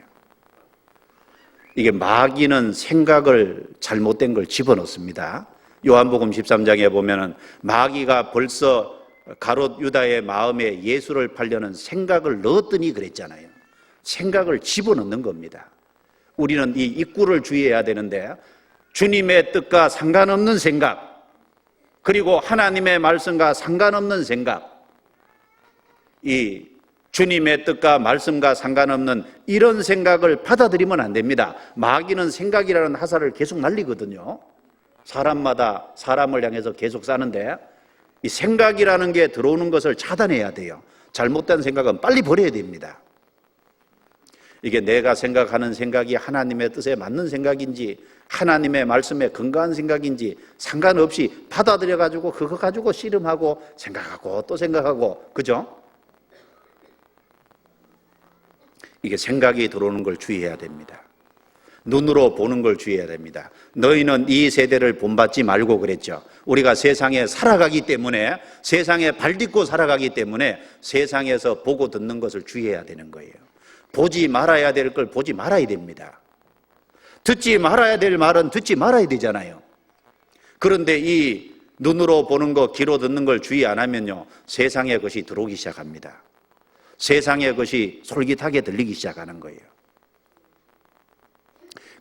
S1: 이게 마귀는 생각을 잘못된 걸 집어넣습니다. 요한복음 13장에 보면은 마귀가 벌써 가롯 유다의 마음에 예수를 팔려는 생각을 넣었더니 그랬잖아요. 생각을 집어넣는 겁니다. 우리는 이 입구를 주의해야 되는데 주님의 뜻과 상관없는 생각, 그리고 하나님의 말씀과 상관없는 생각, 이 주님의 뜻과 말씀과 상관없는 이런 생각을 받아들이면 안 됩니다. 마귀는 생각이라는 화살을 계속 날리거든요. 사람마다 사람을 향해서 계속 사는데 이 생각이라는 게 들어오는 것을 차단해야 돼요. 잘못된 생각은 빨리 버려야 됩니다. 이게 내가 생각하는 생각이 하나님의 뜻에 맞는 생각인지 하나님의 말씀에 근거한 생각인지 상관없이 받아들여 가지고 그거 가지고 씨름하고 생각하고 또 생각하고, 그죠? 이게 생각이 들어오는 걸 주의해야 됩니다. 눈으로 보는 걸 주의해야 됩니다. 너희는 이 세대를 본받지 말고 그랬죠. 우리가 세상에 살아가기 때문에, 세상에 발딛고 살아가기 때문에 세상에서 보고 듣는 것을 주의해야 되는 거예요. 보지 말아야 될 걸 보지 말아야 됩니다. 듣지 말아야 될 말은 듣지 말아야 되잖아요. 그런데 이 눈으로 보는 거, 귀로 듣는 걸 주의 안 하면요, 세상의 것이 들어오기 시작합니다. 세상의 것이 솔깃하게 들리기 시작하는 거예요.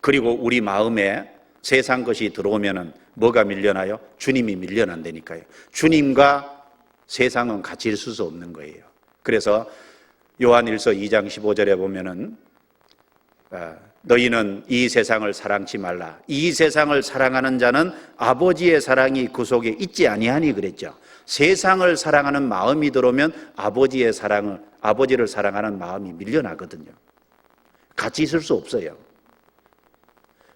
S1: 그리고 우리 마음에 세상 것이 들어오면은 뭐가 밀려나요? 주님이 밀려난다니까요. 주님과 세상은 같이 있을 수 없는 거예요. 그래서 요한일서 2장 15절에 보면은 너희는 이 세상을 사랑치 말라. 이 세상을 사랑하는 자는 아버지의 사랑이 그 속에 있지 아니하니 그랬죠. 세상을 사랑하는 마음이 들어오면 아버지를 사랑하는 마음이 밀려나거든요. 같이 있을 수 없어요.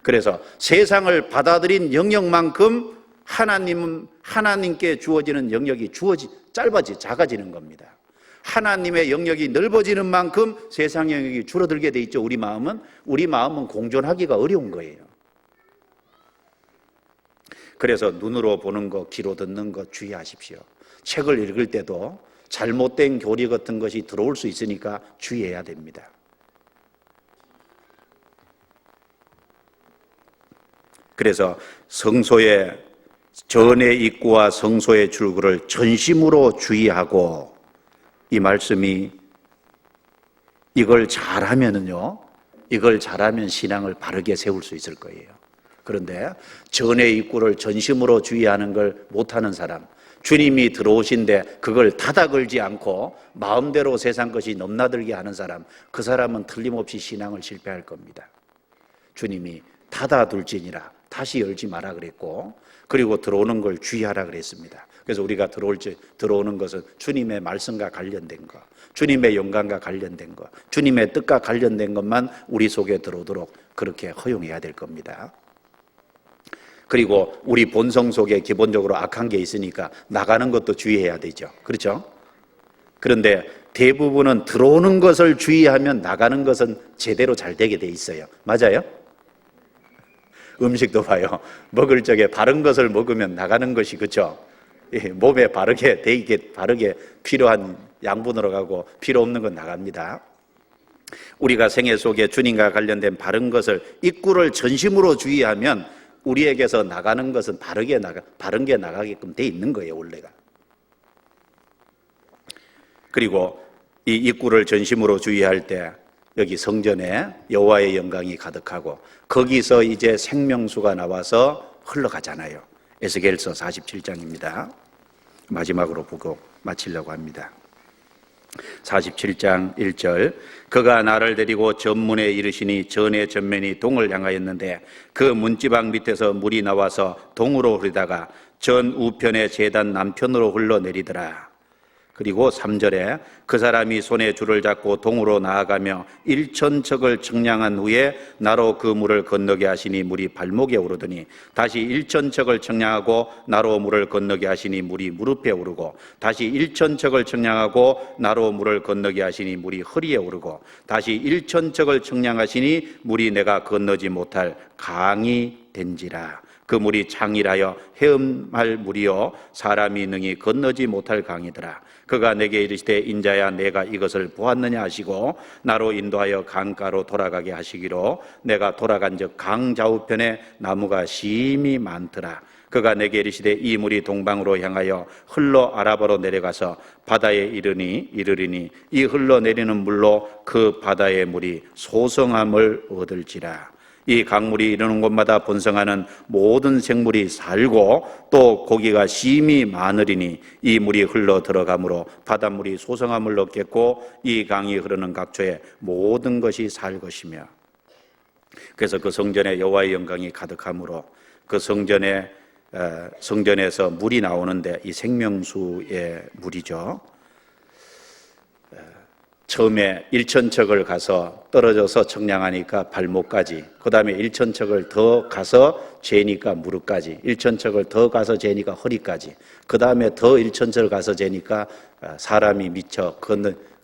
S1: 그래서 세상을 받아들인 영역만큼 하나님께 주어지는 영역이 작아지는 겁니다. 하나님의 영역이 넓어지는 만큼 세상 영역이 줄어들게 돼 있죠. 우리 마음은 공존하기가 어려운 거예요. 그래서 눈으로 보는 거, 귀로 듣는 거 주의하십시오. 책을 읽을 때도 잘못된 교리 같은 것이 들어올 수 있으니까 주의해야 됩니다. 그래서 성소의 전의 입구와 성소의 출구를 전심으로 주의하고, 이 말씀이 이걸 잘하면 신앙을 바르게 세울 수 있을 거예요. 그런데 전의 입구를 전심으로 주의하는 걸 못하는 사람, 주님이 들어오신데 그걸 닫아 걸지 않고 마음대로 세상 것이 넘나들게 하는 사람, 그 사람은 틀림없이 신앙을 실패할 겁니다. 주님이 닫아둘지니라 다시 열지 마라 그랬고, 그리고 들어오는 걸 주의하라 그랬습니다. 그래서 우리가 들어오는 것은 주님의 말씀과 관련된 것, 주님의 영광과 관련된 것, 주님의 뜻과 관련된 것만 우리 속에 들어오도록 그렇게 허용해야 될 겁니다. 그리고 우리 본성 속에 기본적으로 악한 게 있으니까 나가는 것도 주의해야 되죠. 그렇죠? 그런데 대부분은 들어오는 것을 주의하면 나가는 것은 제대로 잘 되게 돼 있어요. 맞아요? 음식도 봐요. 먹을 적에 바른 것을 먹으면 나가는 것이, 그렇죠? 몸에 바르게 돼 있게, 바르게 필요한 양분으로 가고 필요 없는 건 나갑니다. 우리가 생애 속에 주님과 관련된 바른 것을, 입구를 전심으로 주의하면 우리에게서 나가는 것은 바른 게 나가게끔 돼 있는 거예요, 원래가. 그리고 이 입구를 전심으로 주의할 때 여기 성전에 여호와의 영광이 가득하고 거기서 이제 생명수가 나와서 흘러가잖아요. 에스겔서 47장입니다. 마지막으로 보고 마치려고 합니다. 47장 1절, 그가 나를 데리고 전문에 이르시니 전의 전면이 동을 향하였는데 그 문지방 밑에서 물이 나와서 동으로 흐르다가 전 우편의 제단 남편으로 흘러내리더라. 그리고 3절에 그 사람이 손에 줄을 잡고 동으로 나아가며 1,000척을 청량한 후에 나로 그 물을 건너게 하시니 물이 발목에 오르더니 다시 1,000척을 청량하고 나로 물을 건너게 하시니 물이 무릎에 오르고 다시 1,000척을 청량하고 나로 물을 건너게 하시니 물이 허리에 오르고 다시 1,000척을 청량하시니 물이 내가 건너지 못할 강이 된지라. 그 물이 창이라여 헤엄할 물이요 사람이 능히 건너지 못할 강이더라. 그가 내게 이르시되 인자야 내가 이것을 보았느냐 하시고 나로 인도하여 강가로 돌아가게 하시기로 내가 돌아간즉 강 좌우편에 나무가 심히 많더라. 그가 내게 이르시되 이 물이 동방으로 향하여 흘러 아라바로 내려가서 바다에 이르리니 이 흘러내리는 물로 그 바다의 물이 소성함을 얻을지라. 이 강물이 이르는 곳마다 번성하는 모든 생물이 살고 또 고기가 심히 많으리니 이 물이 흘러 들어가므로 바닷물이 소성함을 얻겠고 이 강이 흐르는 각처에 모든 것이 살 것이며. 그래서 그 성전에 여호와의 영광이 가득하므로 그 성전에서 물이 나오는데 이 생명수의 물이죠. 처음에 1,000척을 가서 떨어져서 청량하니까 발목까지, 그 다음에 1,000척을 더 가서 재니까 무릎까지, 1,000척을 더 가서 재니까 허리까지, 그 다음에 더 1,000척을 가서 재니까 사람이 미처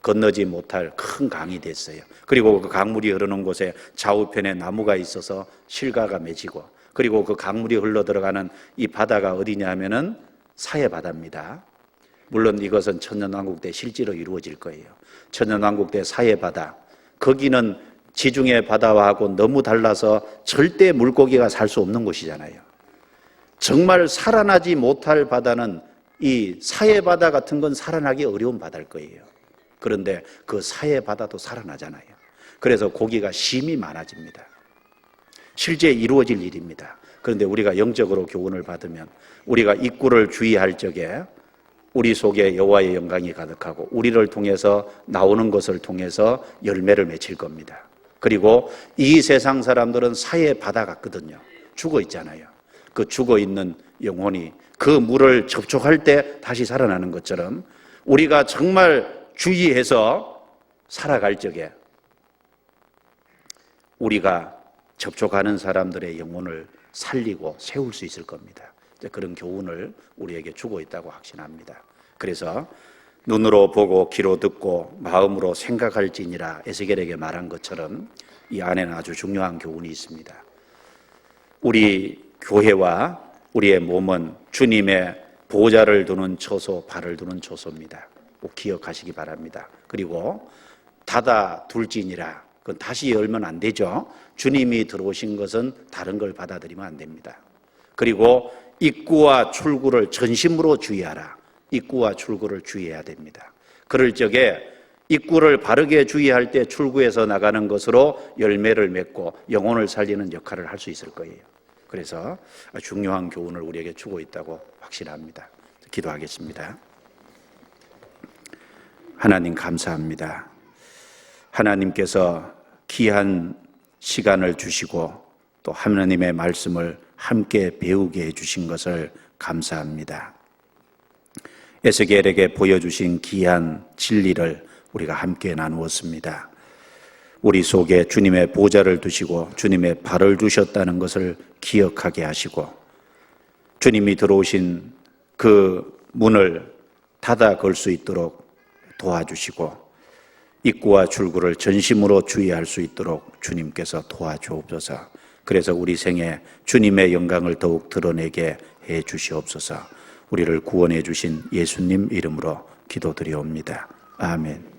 S1: 건너지 못할 큰 강이 됐어요. 그리고 그 강물이 흐르는 곳에 좌우편에 나무가 있어서 실과가 맺히고, 그리고 그 강물이 흘러 들어가는 이 바다가 어디냐 하면은 사해 바다입니다. 물론 이것은 천년왕국 때 실제로 이루어질 거예요. 천년왕국 때 사해 바다, 거기는 지중해 바다하고 너무 달라서 절대 물고기가 살 수 없는 곳이잖아요. 정말 살아나지 못할 바다는 이 사해 바다 같은 건 살아나기 어려운 바다일 거예요. 그런데 그 사해 바다도 살아나잖아요. 그래서 고기가 심히 많아집니다. 실제 이루어질 일입니다. 그런데 우리가 영적으로 교훈을 받으면 우리가 입구를 주의할 적에 우리 속에 여호와의 영광이 가득하고 우리를 통해서 나오는 것을 통해서 열매를 맺힐 겁니다. 그리고 이 세상 사람들은 사해 바다 같거든요. 죽어 있잖아요. 그 죽어 있는 영혼이 그 물을 접촉할 때 다시 살아나는 것처럼 우리가 정말 주의해서 살아갈 적에 우리가 접촉하는 사람들의 영혼을 살리고 세울 수 있을 겁니다. 그런 교훈을 우리에게 주고 있다고 확신합니다. 그래서 눈으로 보고 귀로 듣고 마음으로 생각할지니라 에스겔에게 말한 것처럼 이 안에는 아주 중요한 교훈이 있습니다. 우리 교회와 우리의 몸은 주님의 보좌를 두는 처소, 발을 두는 처소입니다. 꼭 기억하시기 바랍니다. 그리고 닫아 둘지니라, 그건 다시 열면 안 되죠. 주님이 들어오신 것은 다른 걸 받아들이면 안 됩니다. 그리고 입구와 출구를 전심으로 주의하라. 입구와 출구를 주의해야 됩니다. 그럴 적에 입구를 바르게 주의할 때 출구에서 나가는 것으로 열매를 맺고 영혼을 살리는 역할을 할 수 있을 거예요. 그래서 중요한 교훈을 우리에게 주고 있다고 확신합니다. 기도하겠습니다. 하나님 감사합니다. 하나님께서 귀한 시간을 주시고 또 하나님의 말씀을 함께 배우게 해주신 것을 감사합니다. 에스겔에게 보여주신 귀한 진리를 우리가 함께 나누었습니다. 우리 속에 주님의 보좌를 두시고 주님의 발을 두셨다는 것을 기억하게 하시고 주님이 들어오신 그 문을 닫아 걸 수 있도록 도와주시고 입구와 출구를 전심으로 주의할 수 있도록 주님께서 도와주옵소서. 그래서 우리 생에 주님의 영광을 더욱 드러내게 해 주시옵소서. 우리를 구원해 주신 예수님 이름으로 기도드리옵니다. 아멘.